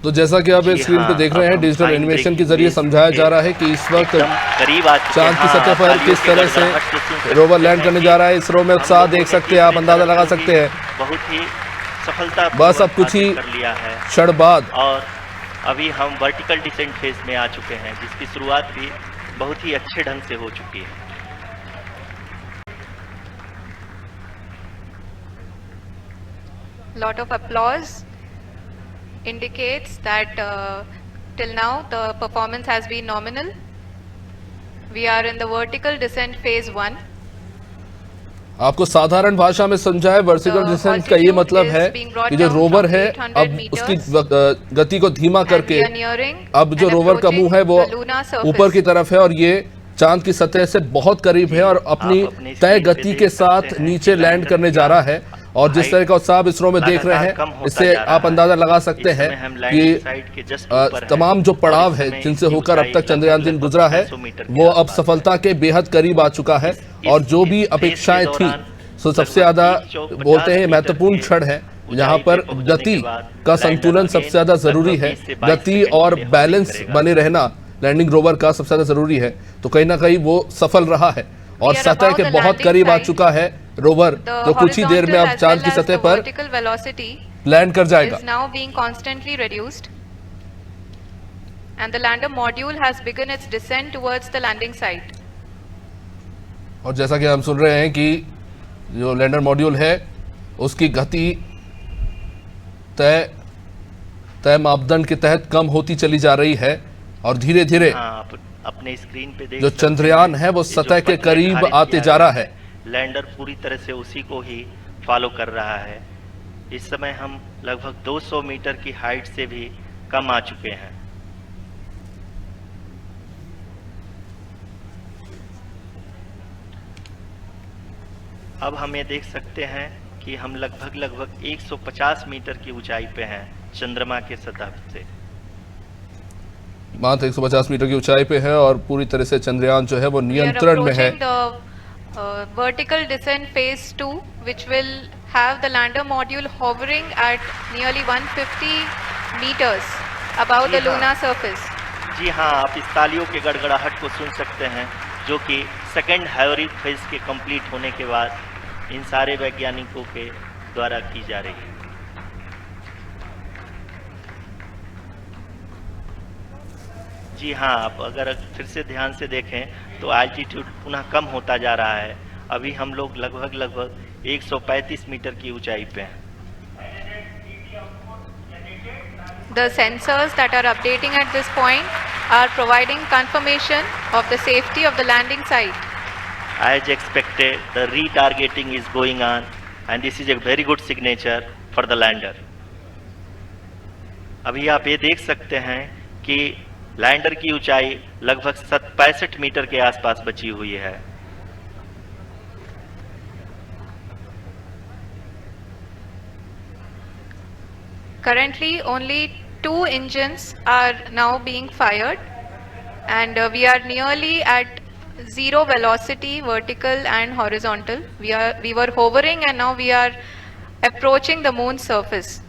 S3: तो जैसा कि आप स्क्रीन पे देख रहे हैं, डिजिटल एनिमेशन के जरिए समझाया जा रहा है कि इस वक्त चांद की सतह पर किस तरह से रोवर लैंड करने जा रहा है। इसरो में उत्साह देख सकते हैं, आप अंदाजा लगा सकते हैं।
S2: बहुत ही सफलता
S3: बस अब कुछ ही क्षण बाद
S2: और अभी हम वर्टिकल डिसेंट फेज में आ चुके हैं, जिसकी शुरुआत भी बहुत ही अच्छे ढंग से हो चुकी है।
S1: Lot of applause indicates that till now the performance has been nominal. We are in the vertical descent phase 1.
S3: आपको साधारण भाषा में समझाए, वर्टिकल डिसेंट का ये मतलब है कि जो रोवर है अब उसकी गति को धीमा करके अब जो रोवर का मुंह है वो ऊपर की तरफ है और ये चांद की सतह से बहुत करीब है और अपनी तय गति के साथ नीचे लैंड करने जा रहा है। और जिस तरह का उत्साह इसरो में देख रहे हैं, इससे आप अंदाजा लगा सकते हैं कि तमाम जो पड़ाव है जिनसे होकर अब तक चंद्रयान 3 गुजरा है वो अब सफलता के बेहद करीब आ चुका है। और जो भी अपेक्षाएं थी, तो सबसे ज्यादा बोलते हैं महत्वपूर्ण क्षण है यहाँ पर गति का संतुलन सबसे ज्यादा जरूरी है। गति और बैलेंस बने रहना लैंडिंग रोवर का सबसे ज्यादा जरूरी है। तो कहीं ना कहीं वो सफल रहा है और सतह के बहुत करीब आ चुका है रोवर, तो कुछ ही देर में अब चांद की सतह पर लैंड कर जाएगा।
S1: now being constantly reduced and the lander module has begun its descent towards the landing site.
S3: और जैसा कि हम सुन रहे हैं कि जो लैंडर मॉड्यूल है उसकी गति तय मापदंड के तहत कम होती चली जा रही है और धीरे धीरे
S2: अपने स्क्रीन पे देख
S3: जो चंद्रयान है वो सतह के करीब आते जा रहा है।
S2: लैंडर पूरी तरह से उसी को ही फॉलो कर रहा है। इस समय हम लगभग 200 मीटर की हाइट से भी कम आ चुके हैं। अब हम ये देख सकते हैं कि हम लगभग 150 मीटर की ऊंचाई पे हैं चंद्रमा के सतह से।
S3: मात्र 150 मीटर की ऊंचाई पे है और पूरी तरह से चंद्रयान जो है वो नियंत्रण में है।
S1: Vertical descent phase 2, which will have the lander module hovering at nearly 150 meters above the lunar surface.
S2: जी हाँ, आप इस तालियों के गड़गड़ाहट को सुन सकते हैं, जो कि सेकेंड हायोरिक फेज के कंप्लीट होने के बाद इन सारे वैज्ञानिकों के द्वारा की जा रही है। जी हाँ, आप अगर फिर से ध्यान से देखें तो एल्टीट्यूड पुनः कम होता जा रहा है। अभी हम लोग लगभग 135 मीटर की ऊंचाई पे हैं।
S1: The sensors that are updating at this point are providing confirmation of the safety of the landing site.
S2: As expected, the retargeting is going on, and this is a very good signature for the lander. अभी आप ये देख सकते हैं कि lander की ऊंचाई लगभग 65 मीटर के आसपास बची हुई है।
S1: Currently, only 2 engines are now being fired, and we are nearly at Zero velocity, vertical and horizontal. We were hovering and now we are approaching the moon's surface.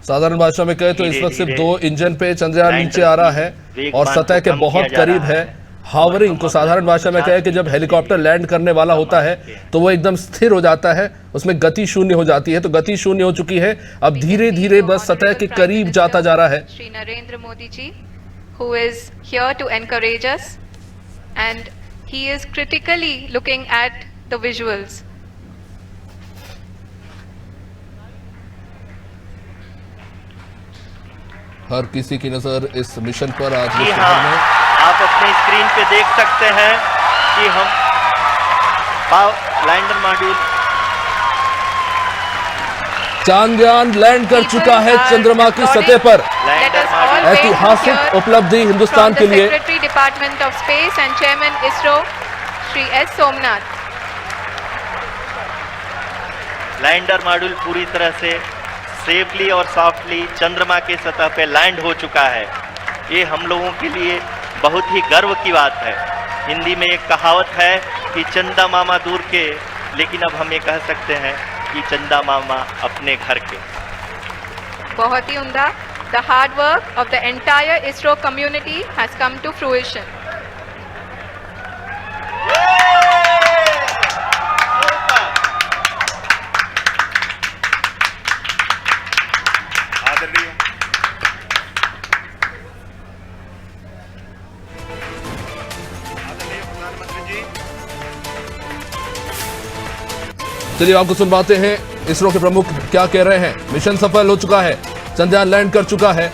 S3: साधारण भाषा में कहे तो इस वक्त सिर्फ 2 इंजन पे चंद्रयान नीचे आ रहा है और सतह के बहुत करीब है। हावरिंग को साधारण भाषा में कहे कि जब हेलीकॉप्टर लैंड करने वाला होता है तो वो एकदम स्थिर हो जाता है, उसमें गति शून्य हो जाती है। तो गति शून्य हो चुकी है, अब धीरे धीरे बस सतह के करीब जाता जा रहा है।
S1: Shri Narendra Modi ji, who is here to encourage us, and he is critically looking at the visuals.
S3: हर किसी की नजर इस मिशन पर आज
S2: जी हाँ, आप अपने स्क्रीन पे देख सकते हैं कि हम लैंडर मॉड्यूल
S3: चांद्रयान लैंड कर चुका है चंद्रमा की सतह पर। ऐतिहासिक उपलब्धि हिंदुस्तान के लिए।
S1: Secretary department of space and chairman ISRO Shri S Somnath.
S2: Lander module पूरी तरह से सेफली और सॉफ्टली चंद्रमा के सतह पे लैंड हो चुका है। ये हम लोगों के लिए बहुत ही गर्व की बात है। हिंदी में एक कहावत है कि चंदा मामा दूर के, लेकिन अब हम ये कह सकते हैं कि चंदा मामा अपने घर के।
S1: बहुत ही उम्दा। The hard work of the entire ISRO community has come to fruition.
S3: चलिए आपको सुनवाते हैं इसरो के प्रमुख क्या कह रहे हैं। मिशन सफल हो चुका है, चंद्रयान लैंड कर चुका है।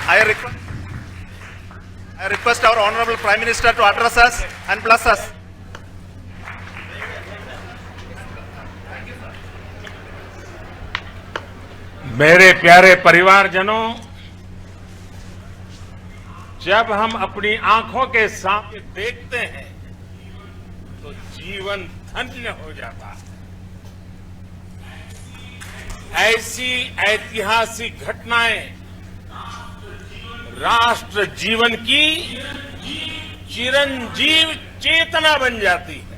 S10: I request our Honorable Prime Minister to address us and bless us.
S11: मेरे प्यारे परिवारजनों, जब हम अपनी आंखों के सामने देखते हैं तो जीवन धन्य हो जाता है। ऐसी ऐतिहासिक घटनाएं राष्ट्र जीवन की चिरंजीव चेतना बन जाती है।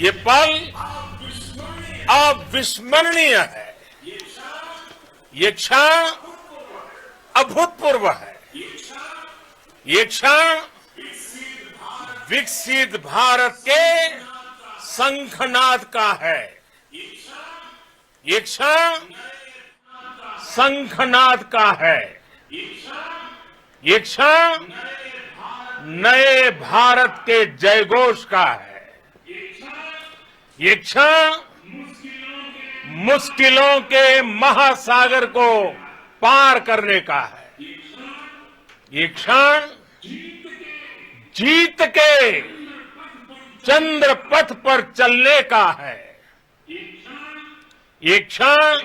S11: ये पल अविस्मरणीय है। ये क्षण अभूतपूर्व है। ये क्षण विकसित भारत के शंखनाद का है। ये क्षण शंखनाद का है। ये क्षण नए भारत के जयघोष का है। ये क्षण मुश्किलों के महासागर को पार करने का है। ये क्षण जीत के चंद्र पथ पर चलने का है। ये क्षण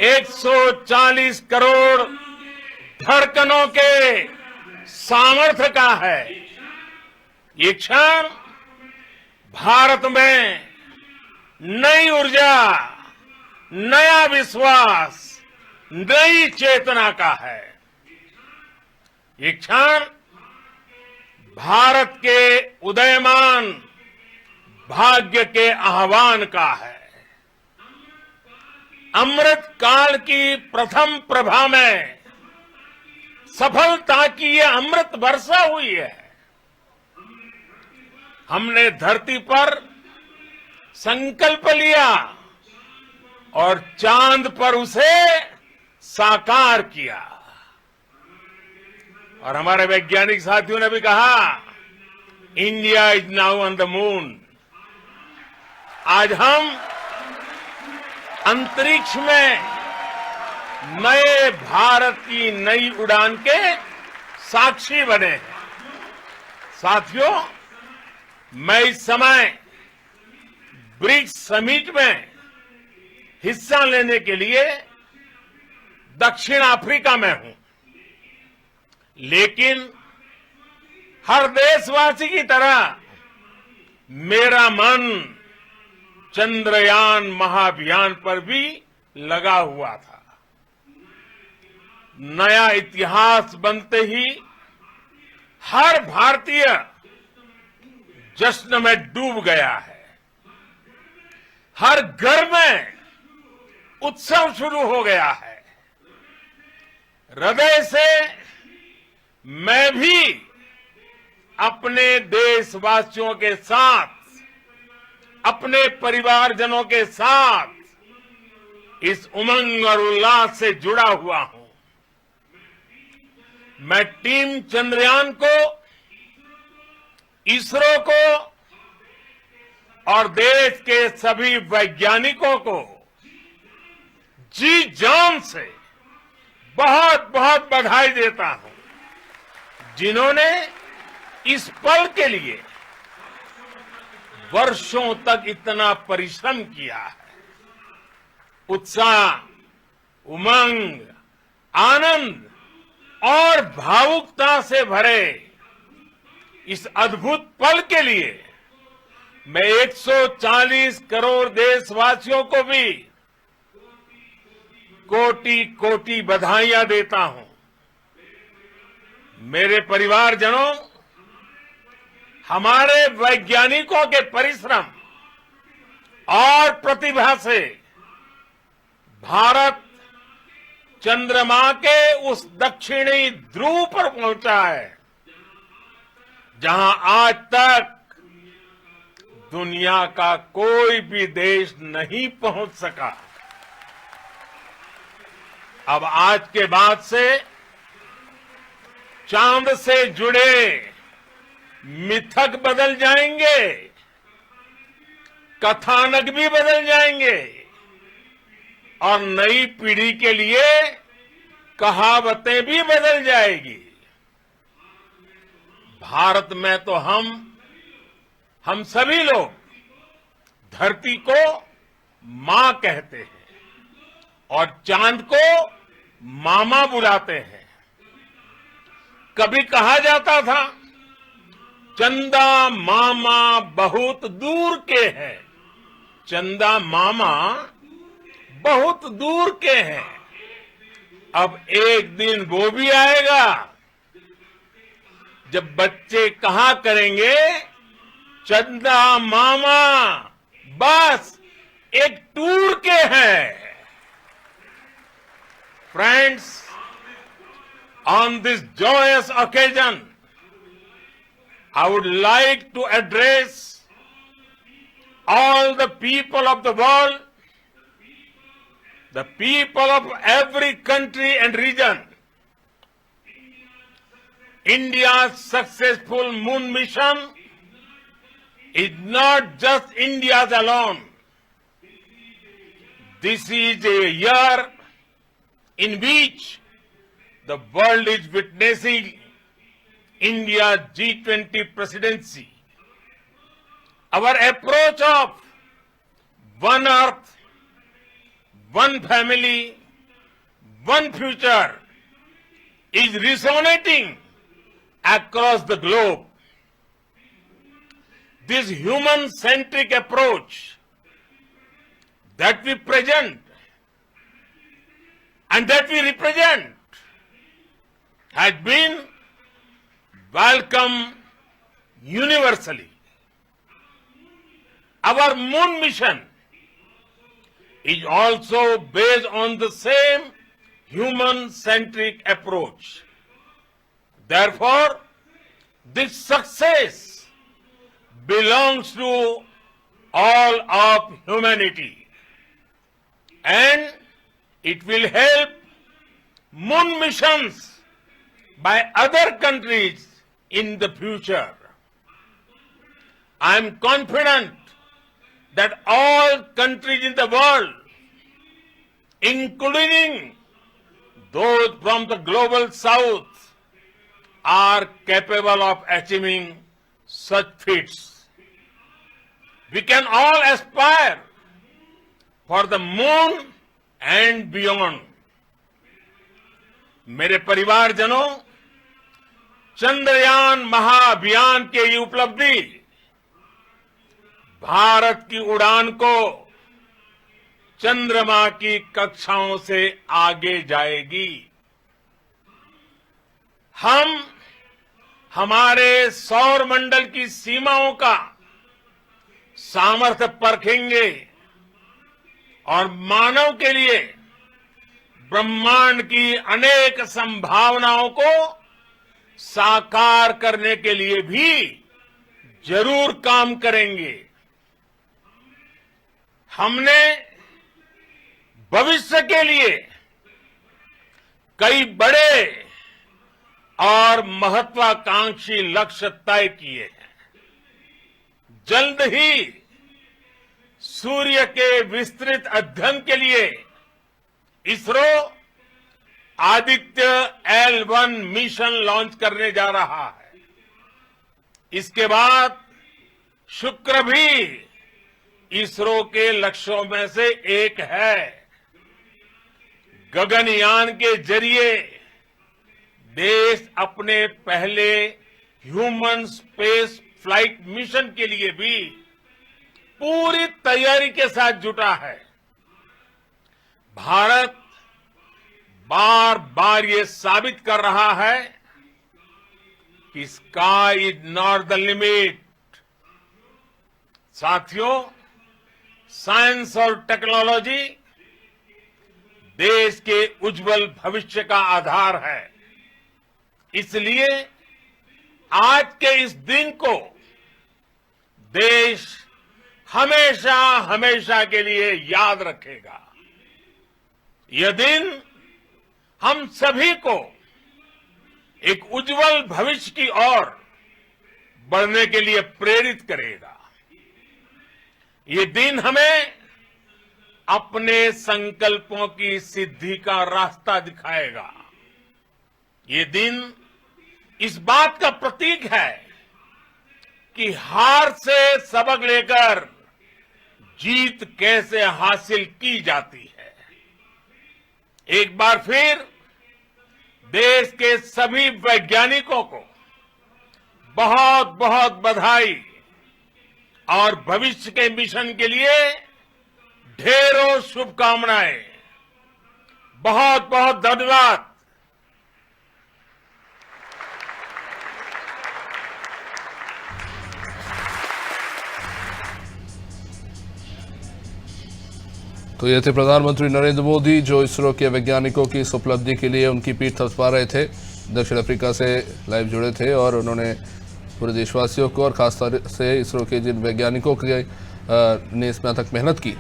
S11: 140 करोड़ धड़कनों के सामर्थ्य का है। ये क्षण भारत में नई ऊर्जा, नया विश्वास, नई चेतना का है। ये क्षण भारत के उदयमान भाग्य के आह्वान का है। अमृत काल की प्रथम प्रभा में सफलता की ये अमृत वर्षा हुई है। हमने धरती पर संकल्प लिया और चांद पर उसे साकार किया। और हमारे वैज्ञानिक साथियों ने भी कहा, India is now on the moon. आज हम अंतरिक्ष में नए भारत की नई उड़ान के साक्षी बने हैं। साथियों, मैं इस समय ब्रिक्स समिट में हिस्सा लेने के लिए दक्षिण अफ्रीका में हूं, लेकिन हर देशवासी की तरह मेरा मन चंद्रयान महाअभियान पर भी लगा हुआ था। नया इतिहास बनते ही हर भारतीय जश्न में डूब गया है। हर घर में उत्सव शुरू हो गया है। हृदय से मैं भी अपने देशवासियों के साथ, अपने परिवारजनों के साथ इस उमंग और उल्लास से जुड़ा हुआ हूं। मैं टीम चंद्रयान को, इसरो को और देश के सभी वैज्ञानिकों को जी जान से बहुत बहुत बधाई देता हूं, जिन्होंने इस पल के लिए वर्षों तक इतना परिश्रम किया है। उत्साह, उमंग, आनंद और भावुकता से भरे इस अद्भुत पल के लिए मैं 140 करोड़ देशवासियों को भी कोटि कोटि बधाइयां देता हूं। मेरे परिवारजनों, हमारे वैज्ञानिकों के परिश्रम और प्रतिभा से भारत चंद्रमा के उस दक्षिणी ध्रुव पर पहुंचा है, जहां आज तक दुनिया का कोई भी देश नहीं पहुंच सका। अब आज के बाद से चांद से जुड़े मिथक बदल जाएंगे, कथानक भी बदल जाएंगे और नई पीढ़ी के लिए कहावतें भी बदल जाएगी। भारत में तो हम सभी लोग धरती को मां कहते हैं और चांद को मामा बुलाते हैं। कभी कहा जाता था, चंदा मामा बहुत दूर के हैं। चंदा मामा बहुत दूर के हैं। अब एक दिन वो भी आएगा जब बच्चे कहा करेंगे, चंदा मामा बस एक टूर के हैं। Friends, on this joyous occasion, I would like to address all the people of the world, the people of every country and region. India's successful moon mission is not just India's alone. This is a year in which the world is witnessing India's G20 presidency. Our approach of one earth, one family, one future is resonating across the globe. This human-centric approach that we present and that we represent has been welcomed universally. Our moon mission is also based on the same human-centric approach. Therefore, this success belongs to all of humanity, and it will help moon missions by other countries in the future. I am confident that all countries in the world, including those from the global south, are capable of achieving such feats. We can all aspire for the moon and beyond. मेरे परिवारजनों, चंद्रयान महाअभियान की ये उपलब्धि भारत की उड़ान को चंद्रमा की कक्षाओं से आगे जाएगी। हम हमारे सौर मंडल की सीमाओं का सामर्थ्य परखेंगे और मानव के लिए ब्रह्मांड की अनेक संभावनाओं को साकार करने के लिए भी जरूर काम करेंगे। हमने भविष्य के लिए कई बड़े और महत्वाकांक्षी लक्ष्य तय किए हैं। जल्द ही सूर्य के विस्तृत अध्ययन के लिए ISRO Aditya L1 mission launch करने जा रहा है। इसके बाद शुक्र भी इसरो के लक्ष्यों में से एक है। गगनयान के जरिए देश अपने पहले ह्यूमन स्पेस फ्लाइट मिशन के लिए भी पूरी तैयारी के साथ जुटा है। भारत बार बार ये साबित कर रहा है कि sky is not the limit. साथियों, साइंस और टेक्नोलॉजी देश के उज्जवल भविष्य का आधार है। इसलिए आज के इस दिन को देश हमेशा हमेशा के लिए याद रखेगा। यह दिन हम सभी को एक उज्जवल भविष्य की ओर बढ़ने के लिए प्रेरित करेगा। ये दिन हमें अपने संकल्पों की सिद्धि का रास्ता दिखाएगा। ये दिन इस बात का प्रतीक है कि हार से सबक लेकर जीत कैसे हासिल की जाती है। एक बार फिर देश के सभी वैज्ञानिकों को बहुत बहुत बधाई और भविष्य के मिशन के लिए ढेरों शुभकामनाएं। बहुत बहुत धन्यवाद।
S3: तो ये थे प्रधानमंत्री नरेंद्र मोदी, जो इसरो के वैज्ञानिकों की इस उपलब्धि के लिए उनकी पीठ थपथपा रहे थे। दक्षिण अफ्रीका से लाइव जुड़े थे और उन्होंने पूरे देशवासियों को और खासतौर से इसरो के जिन वैज्ञानिकों ने इसमें तक मेहनत की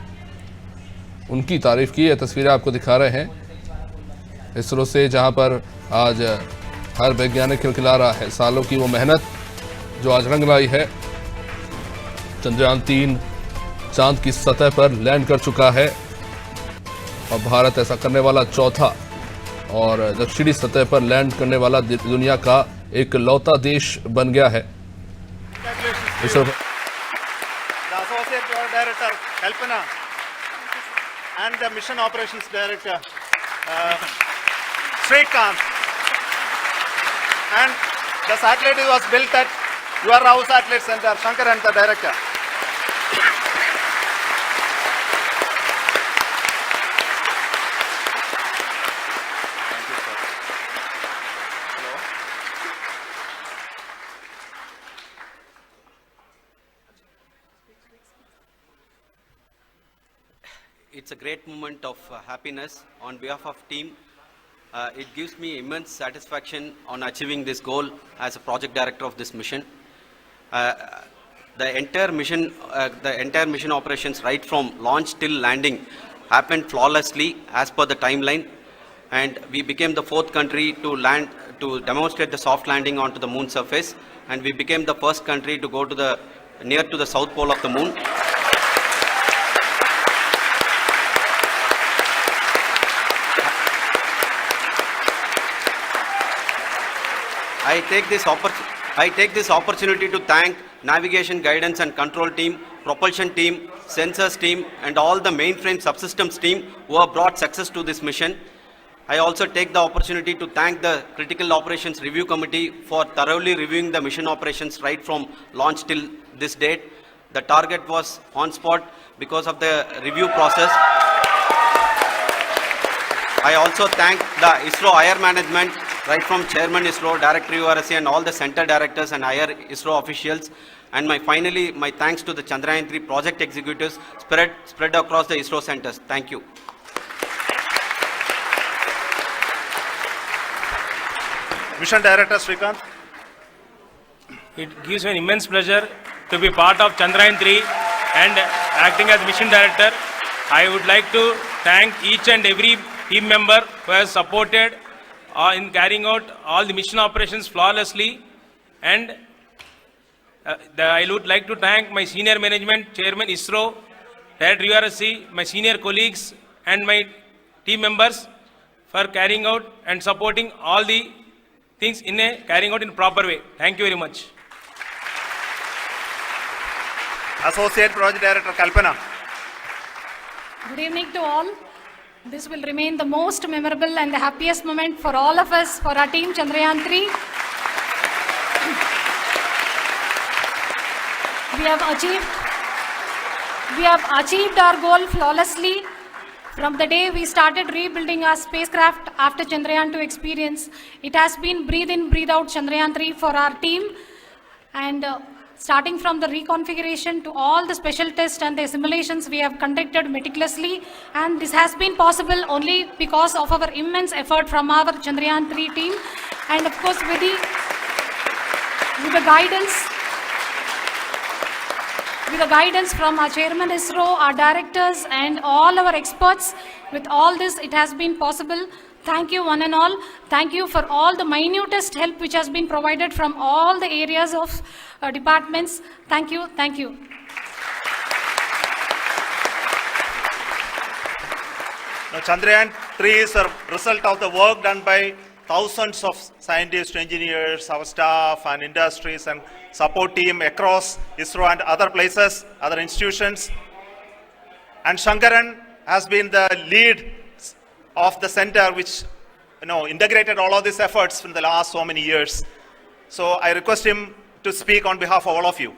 S3: उनकी तारीफ की। ये तस्वीरें आपको दिखा रहे हैं इसरो से, जहां पर आज हर वैज्ञानिक खिलखिला रहा है। सालों की वो मेहनत जो आज रंग लाई है। चंद्रयान 3 चांद की सतह पर लैंड कर चुका है और भारत ऐसा करने वाला चौथा और दक्षिणी सतह पर लैंड करने वाला दुनिया का एक लौता देश बन गया है।
S10: The Associate Director Kalpana and the Mission Operations Director Srikanth, and the satellite was built at your Rao Satellite Center, Shankar and the director.
S12: It's a great moment of happiness on behalf of team. It gives me immense satisfaction on achieving this goal as a project director of this mission. The entire mission operations right from launch till landing happened flawlessly as per the timeline, and we became the 4th country to demonstrate the soft landing onto the moon surface, and we became the first country to go to near to the south pole of the moon. I take this opportunity to thank navigation, guidance and control team, propulsion team, sensors team and all the mainframe subsystems team who have brought success to this mission. I also take the opportunity to thank the Critical Operations Review Committee for thoroughly reviewing the mission operations right from launch till this date. The target was on spot because of the review process. I also thank the ISRO higher management right from Chairman ISRO, Director URSC, and all the center directors and higher ISRO officials. And finally, my thanks to the Chandrayaan-3 project executives spread across the ISRO centers. Thank you.
S10: Mission Director Srikanth.
S13: It gives me an immense pleasure to be part of Chandrayaan-3 and acting as Mission Director. I would like to thank each and every team member who has supported in carrying out all the mission operations flawlessly. And I would like to thank my senior management, Chairman ISRO, Director URSC, my senior colleagues and my team members for carrying out and supporting all the things carrying out in a proper way. Thank you very much.
S10: Associate Project Director Kalpana.
S14: Good evening to all. This will remain the most memorable and the happiest moment for all of us, for our team Chandrayaan-3. We have achieved our goal flawlessly. From the day we started rebuilding our spacecraft after Chandrayaan-2 experience, it has been breathe in, breathe out Chandrayaan-3 for our team. And starting from the reconfiguration to all the special tests and the simulations we have conducted meticulously. And this has been possible only because of our immense effort from our Chandrayaan-3 team. And of course with the guidance from our Chairman ISRO, our directors and all our experts. With all this, it has been possible. Thank you one and all. Thank you for all the minutest help which has been provided from all the areas of departments. Thank you. Thank you.
S10: Now, Chandrayaan-3 is a result of the work done by thousands of scientists, engineers, our staff and industries and support team across ISRO and other places, other institutions. And Shankaran has been the lead of the center which integrated all of these efforts in the last so many years. So I request him to speak on behalf of all of you.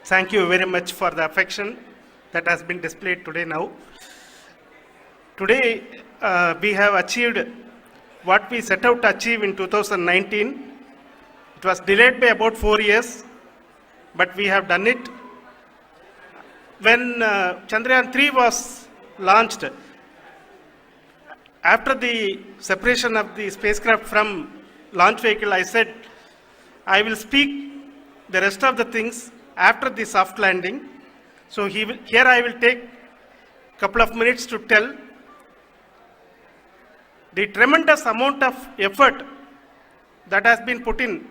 S15: Thank you very much for the affection that has been displayed today now. Today, we have achieved what we set out to achieve in 2019. It was delayed by about 4 years, but we have done it. When Chandrayaan-3 was launched, after the separation of the spacecraft from launch vehicle, I said, I will speak the rest of the things after the soft landing. So here I will take a couple of minutes to tell the tremendous amount of effort that has been put in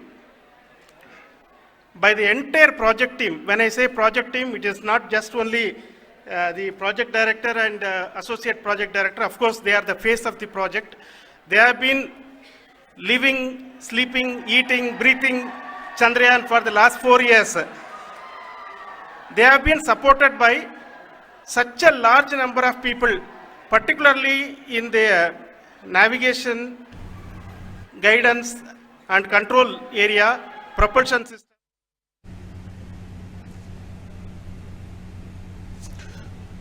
S15: by the entire project team. When I say project team, it is not just only the project director and associate project director. Of course, they are the face of the project. They have been living, sleeping, eating, breathing Chandrayaan for the last 4 years. They have been supported by such a large number of people, particularly in the navigation, guidance and control area, propulsion system.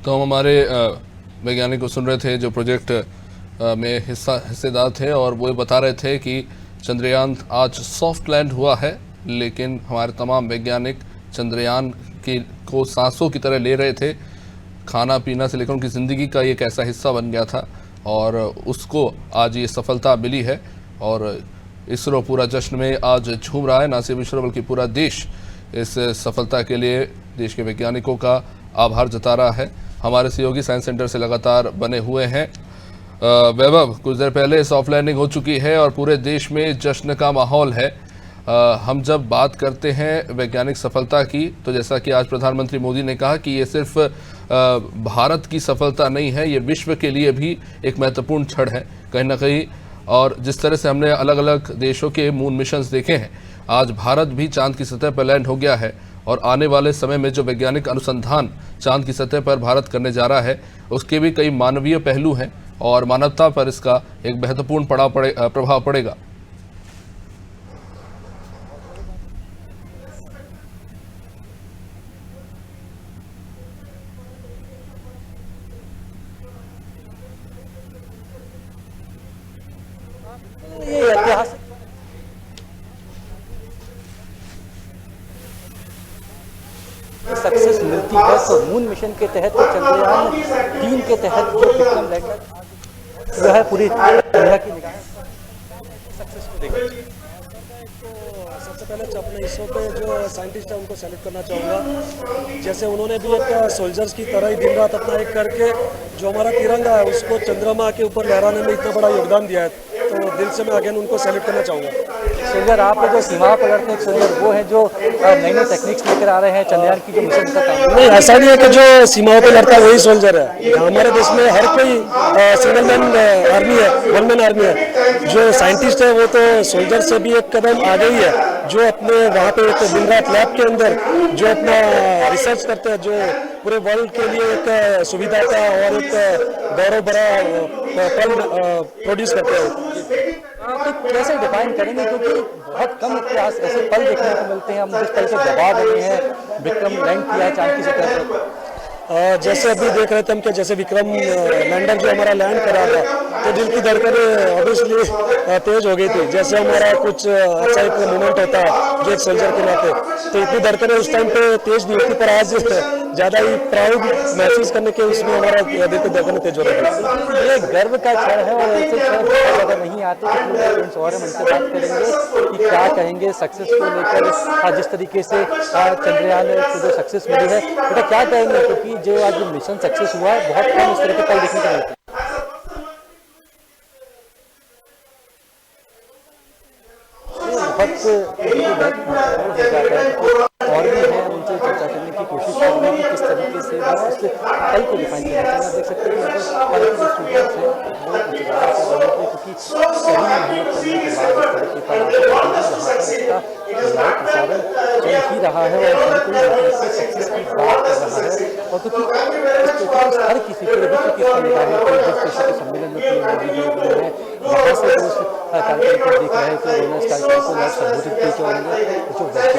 S3: तो हम हमारे वैज्ञानिक को सुन रहे थे जो project में हिस्सेदार थे और वो बता रहे थे कि चंद्रयान आज सॉफ्ट लैंड हुआ है, लेकिन हमारे तमाम वैज्ञानिक चंद्रयान को सांसों की तरह ले रहे थे। खाना पीना से लेकर उनकी ज़िंदगी का एक ऐसा हिस्सा बन गया था और उसको आज ये सफलता मिली है और इसरो पूरा जश्न में आज झूम रहा है। ना सिर्फ इसरो बल्कि पूरा देश इस सफलता के लिए देश के वैज्ञानिकों का आभार जता रहा है। हमारे सहयोगी साइंस सेंटर से लगातार बने हुए हैं। वैभव, कुछ देर पहले सॉफ्ट लैंडिंग हो चुकी है और पूरे देश में जश्न का माहौल है। हम जब बात करते हैं वैज्ञानिक सफलता की, तो जैसा कि आज प्रधानमंत्री मोदी ने कहा कि ये सिर्फ भारत की सफलता नहीं है, ये विश्व के लिए भी एक महत्वपूर्ण क्षण है कहीं ना कहीं। और जिस तरह से हमने अलग अलग देशों के मून मिशंस देखे हैं आज भारत भी चांद की सतह पर लैंड हो गया है और आने वाले समय में जो वैज्ञानिक अनुसंधान चांद की सतह पर भारत करने जा रहा है उसके भी कई मानवीय पहलू हैं और मानवता पर इसका एक महत्वपूर्ण प्रभाव पड़ेगा।
S7: ये ऐतिहासिक सक्सेस मिलती है तो मून मिशन के तहत तो चंद्रयान 3 के तहत जो विक्रम लैंडर जो है पूरी दुनिया की निगाह सक्सेस को देखें।
S16: सबसे पहले अपने इसरो पे जो साइंटिस्ट है उनको सेलेक्ट करना चाहूँगा। जैसे उन्होंने भी एक सोल्जर्स की तरह ही दिन रात अपना एक करके जो हमारा तिरंगा है उसको चंद्रमा के ऊपर लहराने में इतना बड़ा योगदान दिया है, तो दिल से मैं अगेन उनको सेलेक्ट करना चाहूँगा।
S7: सोल्जर आप जो सीमा पर लड़ते हैं सोल्जर वो है जो नई नई टेक्निक्स लेकर आ रहे हैं चंद्रयान की जो मिशन का काम।
S16: नहीं, ऐसा नहीं है कि जो सीमाओं पे लड़ता है वही सोल्जर है। हमारे देश में हर कोई सिंगल मैन आर्मी है, वन मैन आर्मी है। जो साइंटिस्ट है वो तो सोल्जर से भी एक कदम आगे ही है, जो अपने वहाँ पे एक दिन रात लैब के अंदर जो अपना रिसर्च करते हैं, जो पूरे वर्ल्ड के लिए एक सुविधा का और एक गौरव भरा पल प्रोड्यूस करते हैं।
S7: तो कैसे डिफाइन करेंगे, क्योंकि बहुत कम इतिहास ऐसे पल देखने को मिलते हैं। हम जिस पल के गवाह बने हैं, विक्रम लैंड किया है चांद की सतह पर।
S16: जैसे अभी देख रहे थे हम कि जैसे विक्रम लैंडर जो हमारा लैंड करा था तो दिल की धड़कनें ऑब्वियसली तेज हो गई थी। जैसे हमारा कुछ अच्छा एक मोमेंट होता है जो एक सोल्जर के नाते, तो इतनी धड़कनें उस टाइम पे तेज नहीं होती, पर आज ज़्यादा ही प्राउड महसूस करने के उसमें हमारा दिल की धड़कनें तेज हो रही है।
S7: ये गर्व का क्षण है और ऐसे क्षण बहुत ज़्यादा नहीं आते। और हम उनसे बात करेंगे कि क्या कहेंगे सक्सेस को लेकर, जिस तरीके से चंद्रयान को जो सक्सेस मिली है, बेटा क्या कहेंगे, क्योंकि जो आज मिशन सक्सेस हुआ है बहुत कम इस तरह के पल देखने को मिलते हैं। और भी है उनसे चर्चा करने की कोशिश करेंगे कि किस तरीके से वो इस पल को डिफाइन करना चाहिए। आप देख सकते हैं कि स्टूडेंट्स हैं वो इंतजार कर रहे थे, क्योंकि सही मेहनत करने के बाद इस तरह के लाइव प्रसारण चल ही रहा है और सक्सेस की बात कर रहा है। और क्योंकि हर किसी पूरे विश्व की निगाहें सम्मेलन में यहाँ से उस कार्यक्रम को देख रहे थे, इस कार्यक्रम को लाइव संबोधित किए जो वैज्ञानिक है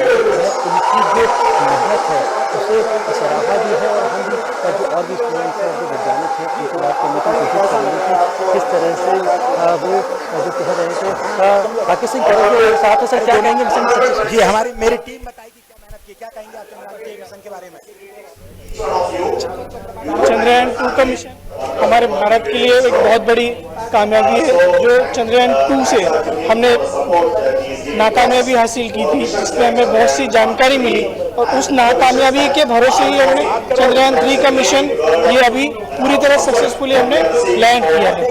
S7: उनकी जो मेहनत है उसे सराहा भी है। और हम भी जो और भी स्टूडेंट्स हैं जो वैज्ञानिक हैं उनसे बात करने की कोशिश करेंगे कि किस तरह से वो जो कह रहे थे। राकेश सिंह करेंगे साथ सर क्या कहेंगे मिशन सक्सेस?
S17: जी हमारी मेरी टीम बताएगी क्या मेहनत की, क्या कहेंगे आप चंद्रयान के मिशन के बारे में?
S18: चंद्रयान 2 का मिशन हमारे भारत के लिए एक बहुत बड़ी कामयाबी है। जो चंद्रयान 2 से हमने नाकामयाबी हासिल की थी, जिसमें हमें बहुत सी जानकारी मिली और उस नाकामयाबी के भरोसे ही हमने चंद्रयान 3 का मिशन ये अभी पूरी तरह सक्सेसफुली हमने लैंड किया है।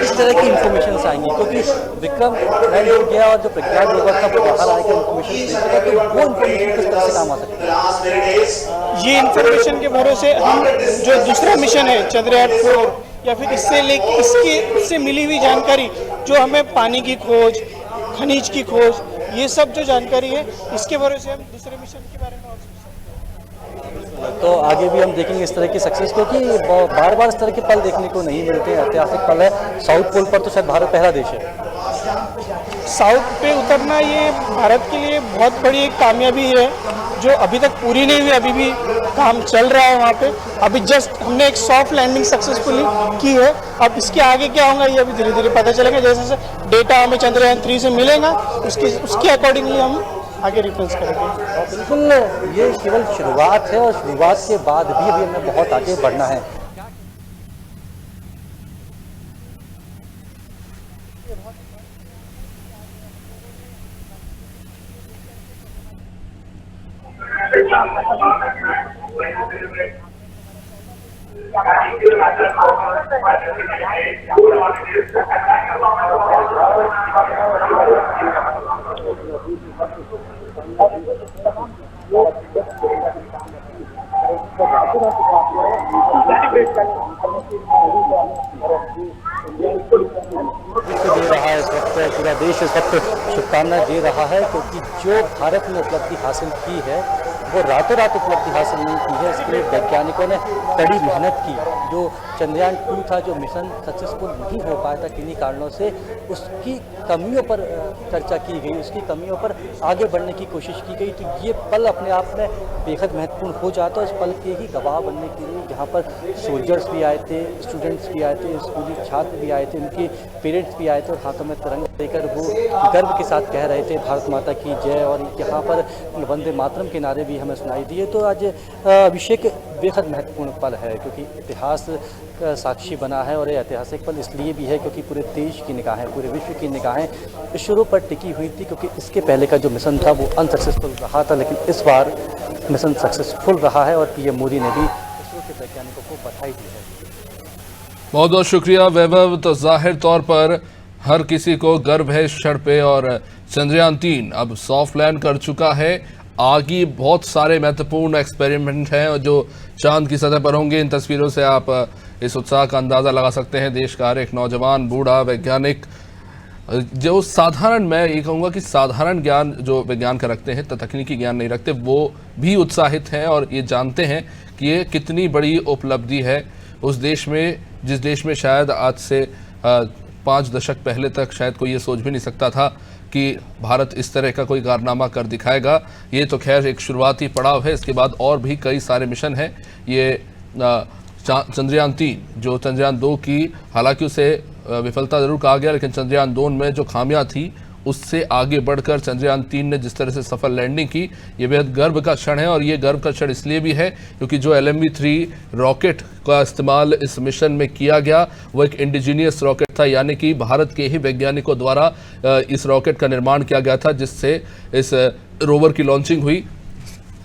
S7: इस तरह की इन्फॉर्मेशन आएंगी क्योंकि विक्रम लैंड हो गया और जो प्रज्ञान रोवर था वो बाहर आएगा इन्फॉर्मेशन, तो वो इन्फॉर्मेशन किस तरह से काम आ सकती है?
S18: ये इन्फॉर्मेशन के भरोसे हम जो दूसरा मिशन है चंद्रयान 4 या फिर इससे मिली हुई जानकारी, जो हमें पानी की खोज, खनिज की खोज, ये सब जो जानकारी है इसके भरोसे हम दूसरे मिशन के बारे में और
S7: तो आगे भी हम देखेंगे इस तरह की सक्सेस, क्योंकि बार बार इस तरह के पल देखने को नहीं मिलते। ऐतिहासिक पल है। साउथ पोल पर तो शायद भारत पहला देश है।
S18: साउथ पे उतरना ये भारत के लिए बहुत बड़ी एक कामयाबी है जो अभी तक पूरी नहीं हुई, अभी भी काम चल रहा है वहाँ पे। अभी जस्ट हमने एक सॉफ्ट लैंडिंग सक्सेसफुली की है। अब इसके आगे क्या होगा ये अभी धीरे धीरे पता चलेगा। जैसे जैसे डेटा हमें चंद्रयान 3 से मिलेगा उसके अकॉर्डिंगली हम आगे रिफरेंस करेंगे।
S7: बिल्कुल, ये केवल शुरुआत है और शुरुआत के बाद भी अभी हमें बहुत आगे बढ़ना है। दे रहा है इस वक्त पूरा देश इस वक्त शुभकामनाएं दे रहा है, क्योंकि जो भारत ने उपलब्धि हासिल की है वो रातों रात उपलब्धि हासिल नहीं की है। इसके लिए वैज्ञानिकों ने कड़ी मेहनत की। जो चंद्रयान 2 था, जो मिशन सक्सेसफुल नहीं हो पाया था किन्हीं कारणों से, उसकी कमियों पर चर्चा की गई, उसकी कमियों पर आगे बढ़ने की कोशिश की गई। तो ये पल अपने आप में बेहद महत्वपूर्ण हो जाता है। इस पल के ही गवाह बनने के लिए यहाँ पर सोल्जर्स भी आए थे, स्टूडेंट्स भी आए थे, स्कूली छात्र भी आए थे, उनके पेरेंट्स भी आए थे और हाथों में तिरंगा लेकर वो गर्व के साथ कह रहे थे भारत माता की जय। और यहाँ पर वंदे मातरम के नारे भी हमें सुनाई दिए। तो आज अभिषेक बेहद महत्वपूर्ण पल है, क्योंकि इतिहास का साक्षी बना है। और ये ऐतिहासिक पल इसलिए भी है क्योंकि पूरे देश की निगाहें, पूरे विश्व की निगाहें इसरो पर टिकी हुई थी, क्योंकि इसके पहले का जो मिशन था वो अनसक्सेसफुल रहा था, लेकिन इस बार मिशन सक्सेसफुल रहा है। और पीएम मोदी ने भी इसरो के वैज्ञानिकों को बधाई दी है।
S3: बहुत बहुत शुक्रिया वैभव। तो जाहिर तौर पर हर किसी को गर्व है इस क्षण पे, और चंद्रयान 3 अब सॉफ्ट लैंड कर चुका है। आगे बहुत सारे महत्वपूर्ण एक्सपेरिमेंट हैं और जो चांद की सतह पर होंगे। इन तस्वीरों से आप इस उत्साह का अंदाज़ा लगा सकते हैं। देश का हर एक नौजवान, बूढ़ा, वैज्ञानिक, जो साधारण, मैं ये कहूँगा कि साधारण ज्ञान जो विज्ञान का रखते हैं, तकनीकी ज्ञान नहीं रखते, वो भी उत्साहित हैं और ये जानते हैं कि ये कितनी बड़ी उपलब्धि है उस देश में, जिस देश में शायद आज से 5 दशक पहले तक शायद कोई ये सोच भी नहीं सकता था कि भारत इस तरह का कोई कारनामा कर दिखाएगा। ये तो खैर एक शुरुआती पड़ाव है, इसके बाद और भी कई सारे मिशन हैं। ये चंद्रयान 3 जो चंद्रयान 2 की, हालांकि उसे विफलता जरूर कहा गया, लेकिन चंद्रयान 2 में जो खामियां थी उससे आगे बढ़कर चंद्रयान 3 ने जिस तरह से सफल लैंडिंग की, ये बेहद गर्व का क्षण है। और ये गर्व का क्षण इसलिए भी है क्योंकि जो LMV-3 रॉकेट का इस्तेमाल इस मिशन में किया गया वो एक इंडिजीनियस रॉकेट था, यानी कि भारत के ही वैज्ञानिकों द्वारा इस रॉकेट का निर्माण किया गया था, जिससे इस रोवर की लॉन्चिंग हुई।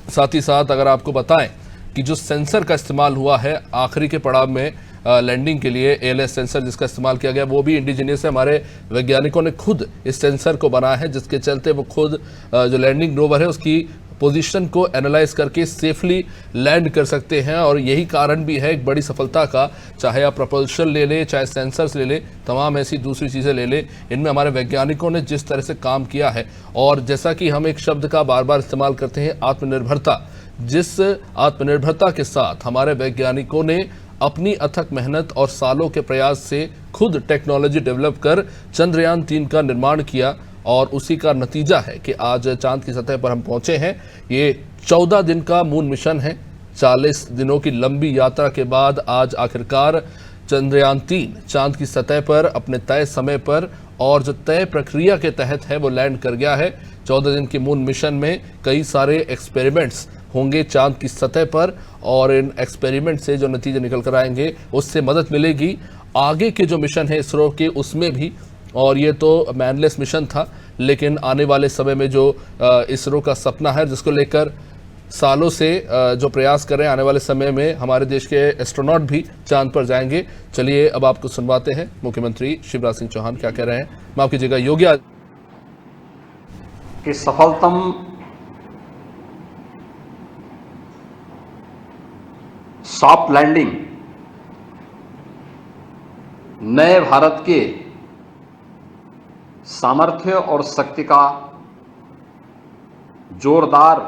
S3: साथ ही साथ अगर आपको बताएं कि जो सेंसर का इस्तेमाल हुआ है आखिरी के पड़ाव में लैंडिंग के लिए, ALS सेंसर जिसका इस्तेमाल किया गया, वो भी इंडिजीनियस है। हमारे वैज्ञानिकों ने खुद इस सेंसर को बनाया है, जिसके चलते वो खुद जो लैंडिंग रोवर है उसकी पोजीशन को एनालाइज करके सेफली लैंड कर सकते हैं। और यही कारण भी है एक बड़ी सफलता का, चाहे आप प्रपल्शन ले लें, चाहे सेंसर्स ले लें, तमाम ऐसी दूसरी चीज़ें ले लें, इनमें हमारे वैज्ञानिकों ने जिस तरह से काम किया है। और जैसा कि हम एक शब्द का बार बार इस्तेमाल करते हैं, आत्मनिर्भरता, जिस आत्मनिर्भरता के साथ हमारे वैज्ञानिकों ने अपनी अथक मेहनत और सालों के प्रयास से खुद टेक्नोलॉजी डेवलप कर चंद्रयान 3 का निर्माण किया, और उसी का नतीजा है कि आज चांद की सतह पर हम पहुंचे हैं। ये 14 दिन का मून मिशन है। 40 दिनों की लंबी यात्रा के बाद आज आखिरकार चंद्रयान 3 चांद की सतह पर अपने तय समय पर और जो तय प्रक्रिया के तहत है वो लैंड कर गया है। 14 दिन के मून मिशन में कई सारे एक्सपेरिमेंट्स होंगे चांद की सतह पर, और इन एक्सपेरिमेंट से जो नतीजे निकल कर आएंगे उससे मदद मिलेगी आगे के जो मिशन है इसरो के, उसमें भी। और ये तो मैनलेस मिशन था, लेकिन आने वाले समय में जो इसरो का सपना है, जिसको लेकर सालों से जो प्रयास कर रहे हैं, आने वाले समय में हमारे देश के एस्ट्रोनॉट भी चांद पर जाएंगे। चलिए अब आपको सुनवाते हैं मुख्यमंत्री शिवराज सिंह चौहान क्या कह रहे हैं। माफ कीजिएगा, योगी
S19: कि सफलतम सॉफ्ट लैंडिंग नए भारत के सामर्थ्य और शक्ति का जोरदार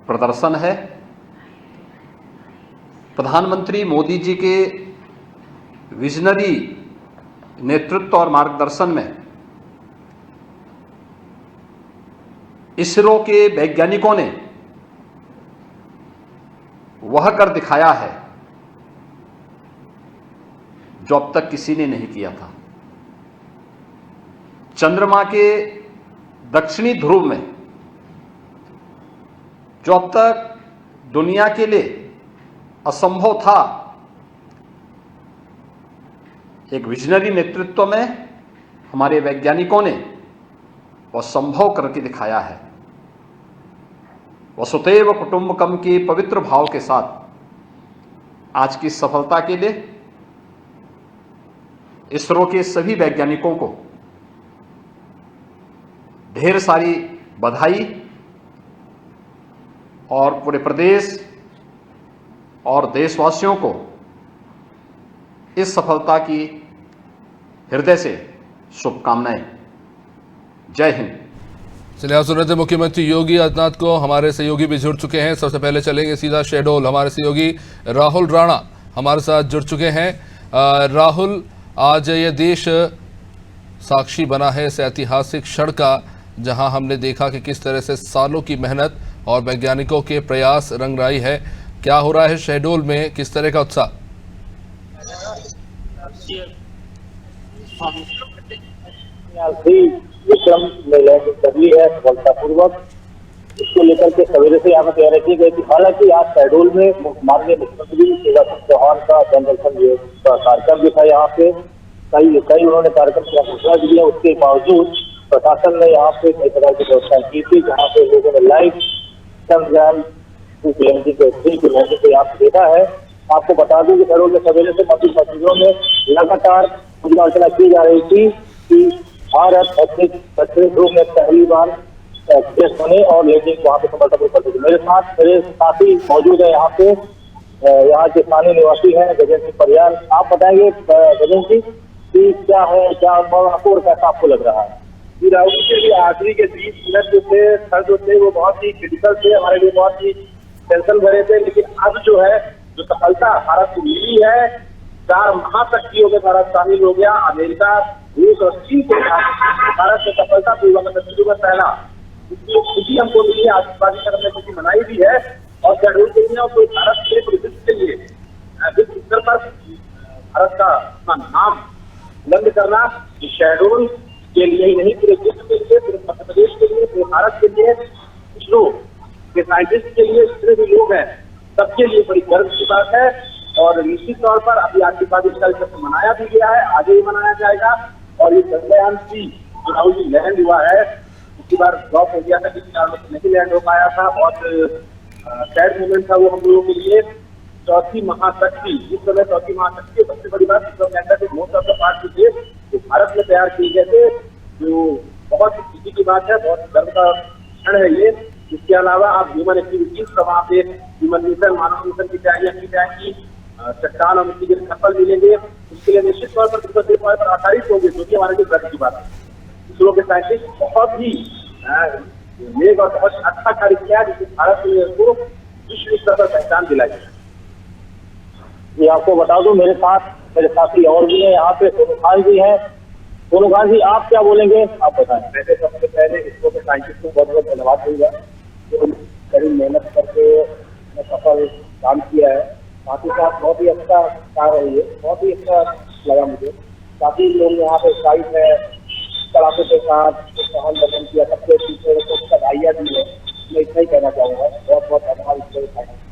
S19: प्रदर्शन है। प्रधानमंत्री मोदी जी के विजनरी नेतृत्व और मार्गदर्शन में इसरो के वैज्ञानिकों ने वह कर दिखाया है जो अब तक किसी ने नहीं किया था। चंद्रमा के दक्षिणी ध्रुव में जो अब तक दुनिया के लिए असंभव था, एक विजनरी नेतृत्व में हमारे वैज्ञानिकों ने वह संभव करके दिखाया है। वसुधैव कुटुंबकम के पवित्र भाव के साथ आज की सफलता के लिए इसरो के सभी वैज्ञानिकों को ढेर सारी बधाई, और पूरे प्रदेश और देशवासियों को इस सफलता की हृदय से शुभकामनाएं। जय हिंद।
S3: चलिए आप सुन रहे थे मुख्यमंत्री योगी आदित्यनाथ को। हमारे सहयोगी भी जुड़ चुके हैं। सबसे पहले चलेंगे सीधा शहडोल। हमारे सहयोगी राहुल राणा हमारे साथ जुड़ चुके हैं। राहुल, आज ये देश साक्षी बना है इस ऐतिहासिक क्षण का, जहां हमने देखा कि किस तरह से सालों की मेहनत और वैज्ञानिकों के प्रयास रंगराई है। क्या हो रहा है शहडोल में, किस तरह का उत्साह?
S5: विक्रम में लैंडिंग कर ली है सफलतापूर्वक। इसको लेकर के सवेरे से यहाँ पर तैयारी की गई थी। हालांकि आज शहडोल में माननीय मुख्यमंत्री शिवराज सिंह चौहान का जनदर्शन कार्यक्रम भी था। यहाँ पे कई उन्होंने कार्यक्रम की घोषणा दी है। उसके बावजूद प्रशासन ने यहाँ पे कई प्रकार की व्यवस्था की थी, जहाँ पे लोगों ने लाइव चंद्रयान लैंडिंग की लैंडिंग को यहाँ पे देखा है। आपको बता दूं कि शहडोल में सवेरे से मस्जिदों में लगातार पूजा अर्चना की जा रही थी कि भारत अपने ग्रुप में पहली बार गेस्ट बने और लैंडिंग वहाँ पे सफलतापूर्वक कर दी। मेरे साथी मौजूद है यहाँ पे, यहाँ के स्थानीय निवासी हैं गजेंद्र सिंह परियार। आप बताएंगे गजेंद्र सिंह कि क्या है, क्या अनुभव आपको और कैसा आपको लग रहा है?
S9: जी राहुल के लिए आखिरी के 20 मिनट जो थे सर जो थे वो बहुत ही क्रिटिकल थे, हमारे लिए बहुत ही टेंशन भरे थे। लेकिन अब जो है जो सफलता भारत को मिली है, 4 महाशक्तियों में भारत शामिल हो गया। अमेरिका, रूस और चीन के साथ भारत ने सफलतापूर्वक पहला खुशी हमको मिली, आतिशबाजी करने की मनाई भी है। और शहडोल के लिए और भारत के विश्व के लिए विश्व स्तर पर भारत का नाम बुलंद करना शहडोल के लिए ही नहीं, पूरे विश्व के लिए, पूरे मध्य प्रदेश के लिए, पूरे भारत के लिए, इसरो के साइंटिस्ट के लिए, जितने भी लोग हैं सबके लिए बड़ी गर्व की बात है। और निश्चित तौर पर अभी आतिशबाजी कल से मनाया भी गया है, आगे भी मनाया जाएगा। और ये चंद्रयान 3 जो राहुल जी लैंड हुआ है, पिछली बार ड्रॉप हो गया था, किसी कारण से नहीं लैंड हो पाया था। बहुत सैड मोमेंट था वो हम लोगों के लिए। चौथी महाशक्ति, जिस समय चौथी महाशक्ति सबसे बड़ी बात मोस्ट ऑफ द पार्ट जो भारत में तैयार किए गए थे, जो बहुत खुशी की बात है, बहुत गर्व का क्षण है ये। इसके अलावा आप ह्यूमन एक्टिविटीज का वहाँ पे ह्यूमन मिशन, मानव मिशन की तैयारियां की जाएंगी। चट्टान और मिट्टी के सफल मिलेंगे, उसके लिए निश्चित तौर पर आधारित होंगे, जो कि हमारे लिए गर्व की बात है। इसरो के साइंटिस्ट बहुत ही नेक और बहुत अच्छा कार्य किया, जिससे भारत को विश्व स्तर पर पहचान दिलाई है। ये आपको बता दूं, मेरे साथी और भी हैं यहाँ पे, सोनू खान जी हैं। सोनू खान जी, आप क्या बोलेंगे, आप बताएं।
S5: मैंने सबसे पहले इसरो के साइंटिस्ट को बहुत बहुत धन्यवाद दूंगा, जो कड़ी मेहनत करके सफल काम किया है। साथ ही साथ बहुत ही अच्छा कार्य है ये, बहुत ही अच्छा लगा मुझे। काफी लोग यहाँ पे साइट है, कड़ाके के साथ सफल दर्शन किया, सबके पीछे बधाइयाँ दी है। मैं इतना ही कहना चाहूँगा, बहुत बहुत धन्यवाद इसरो साइंटिस्ट।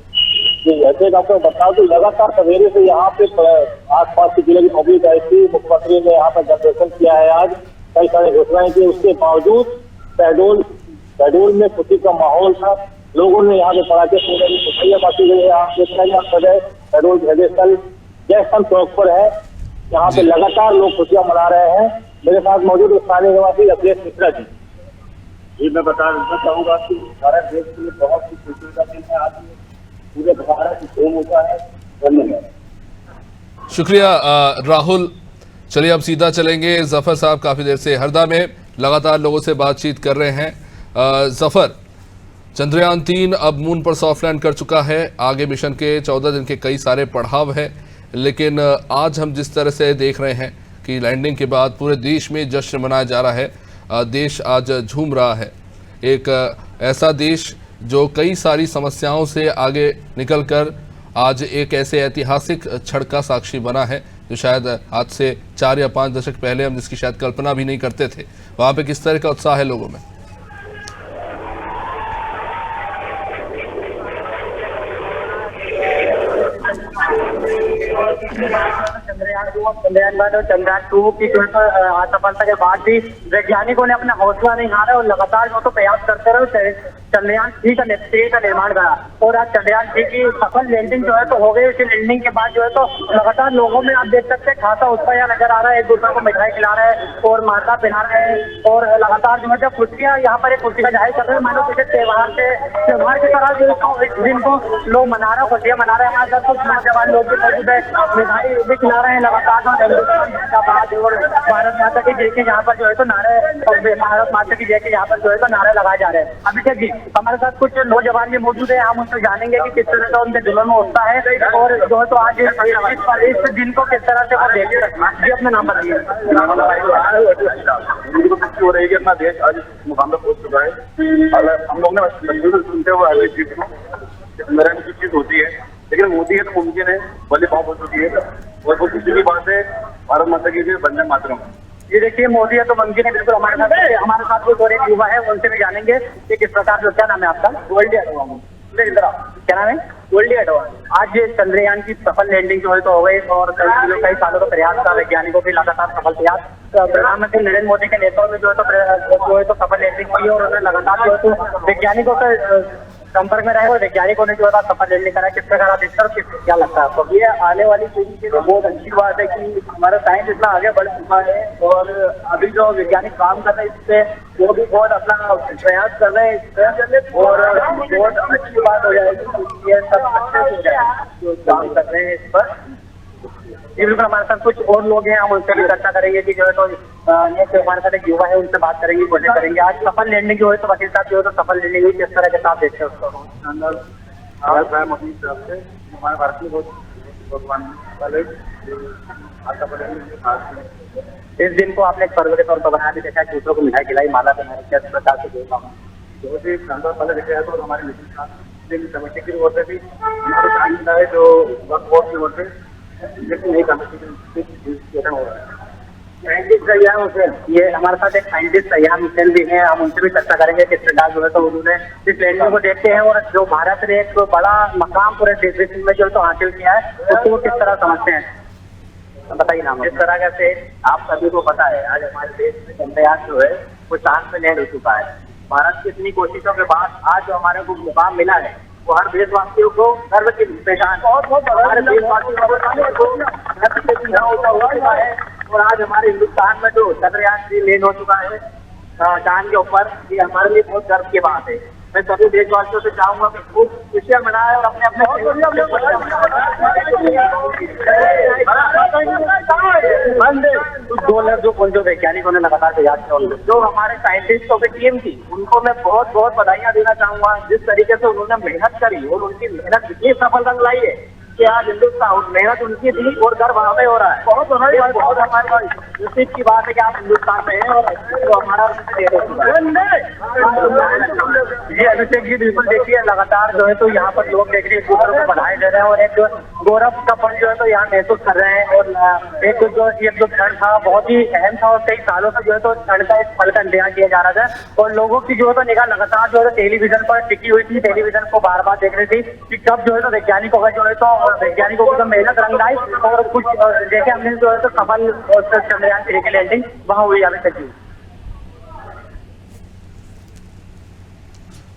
S5: ऐसे आपको बता दूं, लगातार सवेरे से यहाँ पे आसपास के जिले की पब्लिक आई थी। मुख्यमंत्री ने यहाँ पर जनदर्शन किया है, आज कई सारी घोषणाएं की। उसके बावजूद शहडोल में खुशी का माहौल था। लोगों ने यहाँ पे पटाखे फोड़े, मिठाइयाँ बांटी गई है। आप देख रहे हैं शहडोल हृदय जयस्तंभ चौक पर है, यहाँ पे लगातार लोग खुशियां मना रहे हैं। मेरे साथ मौजूद स्थानीय निवासी अखिलेश मिश्रा जी। जी मैं बताना चाहूँगा कि भारत देश के लिए बहुत ही खुशी का दिन है। आज पूरे भारत घूम होता है। धन्यवाद।
S3: शुक्रिया राहुल। चलिए अब सीधा चलेंगे जफर साहब, काफी देर से हरदा में लगातार लोगों से बातचीत कर रहे हैं। जफर, चंद्रयान 3 अब मून पर सॉफ्ट लैंड कर चुका है। आगे मिशन के 14 दिन के कई सारे पड़ाव है, लेकिन आज हम जिस तरह से देख रहे हैं कि लैंडिंग के बाद पूरे देश में जश्न मनाया जा रहा है। देश आज झूम रहा है। एक ऐसा देश जो कई सारी समस्याओं से आगे निकलकर आज एक ऐसे ऐतिहासिक क्षण का साक्षी बना है, जो शायद आज से 4 या 5 दशक पहले हम जिसकी शायद कल्पना भी नहीं करते थे। वहाँ पे किस तरह का उत्साह है लोगों में?
S5: चंद्रयान 1 और चंद्रयान 2 की जो सफलता के बाद भी वैज्ञानिकों ने अपना हौसला नहीं हारा और लगातार जो तो प्रयास करते रहे। चंद्रयान 3 का निर्माण करा और आज चंद्रयान 3 की सफल लैंडिंग जो है तो हो गई। इसी लैंडिंग के बाद जो है तो लगातार लोगों में आप देख सकते हैं खासा उत्साह यहाँ नजर आ रहा है। एक दूसरे को मिठाई खिला रहे हैं और माता पिला रहे हैं और लगातार जो है जो खुशियां यहाँ पर एक खुशी का जाहिर कर रहे हैं। मानो किसी त्योहार की तरह जो है इस दिन को लोग मना रहे हैं, खुशियां मना रहे हैं। हमारे साथ कुछ नौजवान लोग भी मौजूद है, मिठाई भी खिला रहे हैं लगातार। और भारत माता की जय के यहाँ पर जो है तो नारे, भारत माता की जय के यहाँ पर जो है तो नारे लगाए जा रहे हैं। अभिषेक जी, हमारे साथ कुछ नौजवान भी मौजूद है, हम उनसे जानेंगे कि किस तरह का उनके दिलों में उत्साह है और जो है तो आज इस दिन को किस तरह से वो देखते हैं। जी अपना नाम बताइए।
S9: हो रही है, अपना देश आज मुकाम पर पहुंच चुका है। हम लोग ने सुनते हुए अगली चीज को मेरा की चीज होती है, लेकिन मोदी है तो मुमकिन है, भले बात हो चुकी है और वो खुशी की बात है। भारत माता की जय, वंदे मातरम।
S5: ये देखिए, मोदी है तो मुमकिन है, बिल्कुल हमारे साथ कोई और एक युवा है, उनसे भी जानेंगे कि किस प्रकार से। क्या नाम है आपका? गोल्डी अडवाणी। क्या नाम है? गोल्डी अडवाणी। आज चंद्रयान की सफल लैंडिंग जो है तो हो गई और कई सालों का प्रयास था वैज्ञानिकों की, लगातार सफल प्रयास। प्रधानमंत्री नरेंद्र मोदी के नेतृत्व में जो है तो सफल लैंडिंग हुई और उन्होंने लगातार जो है तो वैज्ञानिकों के संपर्क में रहे और वैज्ञानिकों ने जो है सफल लैंडिंग करा। किस प्रकार आप देखते हैं, क्या लगता है आपको?
S9: ये आने वाली पीढ़ी की बहुत अच्छी बात है कि हमारा साइंस इतना आगे बढ़ चुका है और अभी जो वैज्ञानिक काम कर रहे हैं इस पे वो भी बहुत अपना प्रयास कर रहे हैं इस पे, और बहुत अच्छी बात हो जाएगी। ये सब अच्छे हो जाए जो काम कर रहे हैं इस पर। जी बिल्कुल, हमारे साथ कुछ और लोग हैं, हम उनसे भी चर्चा करेंगे कि जो है तो ये हमारे साथ एक युवा है, उनसे बात करेंगे, कोशिश करेंगे। आज सफल लैंडिंग जो है तो वकील साहब जो है तो सफल लैंडिंग हुई, किस तरह के साथ देखते हैं उसको? हमारे भारत में बहुत
S5: इस दिन को आपने एक पर्व के तौर पर बनाया भी देखा, दूसरों को मिठाई खिलाई, माला पहनाई, किस प्रकार से देखा?
S9: बहुत ही शानदार पल देखा है। तो हमारे मिशन कमेटी की ओर से भी हमारे है जो वर्क की ओर से
S5: साइंटिस्ट तैयार होते हैं। ये हमारे साथ एक साइंटिस्ट तैयार मिशन भी है, हम उनसे भी चर्चा करेंगे किस प्रकार जो है तो उन्होंने इस लैंडिंग को देखते हैं और जो भारत ने एक बड़ा मकाम पूरे देश में जो है तो हासिल किया है उसको वो किस तरह समझते हैं, बताइए नाम।
S9: जिस तरह से आप सभी को पता है, आज हमारे देश में चंद्रयान जो है वो चांद पे लैंड हो चुका है। भारत की इतनी कोशिशों के बाद आज जो हमारे को मुकाम मिला है वो हर देशवासियों को गर्व की पहचान, बहुत हमारे देशवासियों को गर्व से बिना होता है। और आज हमारे हिंदुस्तान में जो चंद्रयान 3 लैंड हो चुका है चांद के ऊपर, ये हमारे लिए बहुत गर्व की बात है। मैं सभी देशवासियों से चाहूंगा कि खूब खुशियां मनाएं और अपने अपने दो लफ्जों जो वैज्ञानिकों ने लगातार तैयार किया, जो हमारे साइंटिस्टों की टीम थी, उनको मैं बहुत बहुत बधाइयां देना चाहूंगा। जिस तरीके से उन्होंने मेहनत करी और उनकी मेहनत इतनी सफलता लाई है कि आज हिंदुस्तान, मेहनत उनकी थी और गर्व हमें हो रहा है। बहुत हमारे नसीब की बात है कि आप हिंदुस्तान में हैं और तो हमारा जी अभिषेक जी बिल्कुल देखिए, लगातार जो है तो यहाँ पर लोग देख रहे हैं, दूसरों को बधाई दे रहे हैं और एक गौरव का पल जो है तो यहाँ महसूस कर रहे हैं। और एक जो क्षण था बहुत ही अहम था और कई सालों से जो है तो क्षण का एक पल का इंतजार किया जा रहा था और लोगों की जो है तो निगाह लगातार जो है टेलीविजन पर टिकी हुई थी, टेलीविजन को बार बार देख रही थी कि कब जो है तो वैज्ञानिकों का जो है तो वैज्ञानिकों की तो मेहनत रंग लाई और कुछ जैसे हमने जो है तो सफल चंद्रयान 3 की लैंडिंग वहां हुई। अभिषेक जी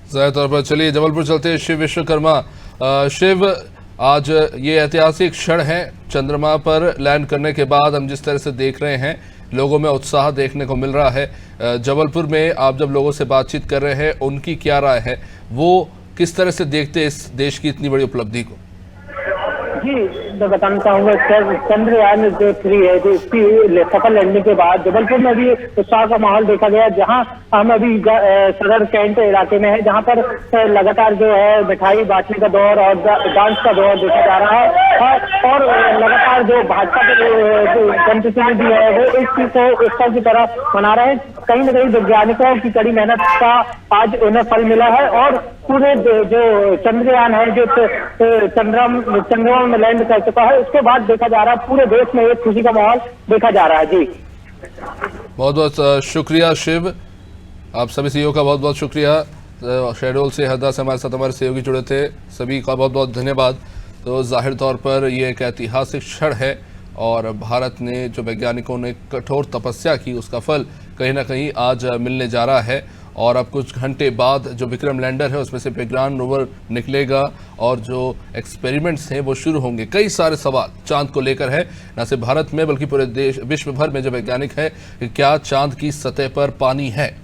S3: जाहिर तौर पर चलिए जबलपुर चलते हैं। शिव विश्वकर्मा, शिव, आज ये ऐतिहासिक क्षण है, चंद्रमा पर लैंड करने के बाद हम जिस तरह से देख रहे हैं लोगों में उत्साह देखने को मिल रहा है। जबलपुर में आप जब लोगों से बातचीत कर रहे हैं उनकी क्या राय है, वो किस तरह से देखते हैं इस देश की इतनी बड़ी उपलब्धि को?
S20: जी मैं बताना चाहूंगा, चंद्रयान जो 3 है जो इसकी सफल लैंडिंग के बाद जबलपुर में भी उत्साह का माहौल देखा गया, जहां हम अभी सदर कैंट इलाके में है, जहां पर लगातार जो है मिठाई बांटने का दौर और डांस का दौर देखा जा रहा है और लगातार जो भाजपा के जनप्रतिनिधि है वो इस चीज को उत्सव की तरह मना रहे हैं। कहीं न कहीं वैज्ञानिकों की कड़ी मेहनत का आज उन्हें फल मिला है और पूरे जो चंद्रयान है जो चंद्रमा में लैंड कर चुका है, उसके बाद देखा जा रहा है पूरे देश में एक खुशी का माहौल देखा जा रहा है। जी
S3: बहुत बहुत शुक्रिया शिव, आप सभी सीईओ का बहुत बहुत शुक्रिया। शहडोल से हरदा से हमारे साथ हमारे सहयोगी जुड़े थे, सभी का बहुत बहुत धन्यवाद। तो जाहिर तौर पर ये एक ऐतिहासिक क्षण है और भारत ने जो वैज्ञानिकों ने कठोर तपस्या की उसका फल कहीं ना कहीं आज मिलने जा रहा है और अब कुछ घंटे बाद जो विक्रम लैंडर है उसमें से प्रज्ञान रोवर निकलेगा और जो एक्सपेरिमेंट्स हैं वो शुरू होंगे। कई सारे सवाल चांद को लेकर है, न सिर्फ भारत में बल्कि पूरे देश विश्व भर में जो वैज्ञानिक है कि क्या चांद की सतह पर पानी है,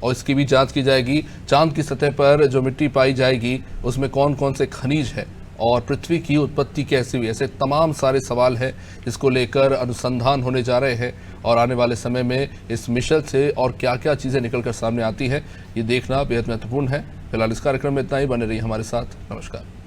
S3: और इसकी भी जांच की जाएगी। चांद की सतह पर जो मिट्टी पाई जाएगी उसमें कौन कौन से खनिज है और पृथ्वी की उत्पत्ति कैसी हुई, ऐसे तमाम सारे सवाल हैं जिसको लेकर अनुसंधान होने जा रहे हैं। और आने वाले समय में इस मिशन से और क्या क्या चीज़ें निकलकर सामने आती है ये देखना बेहद महत्वपूर्ण है। फिलहाल इस कार्यक्रम में इतना ही, बने रहिए हमारे साथ। नमस्कार।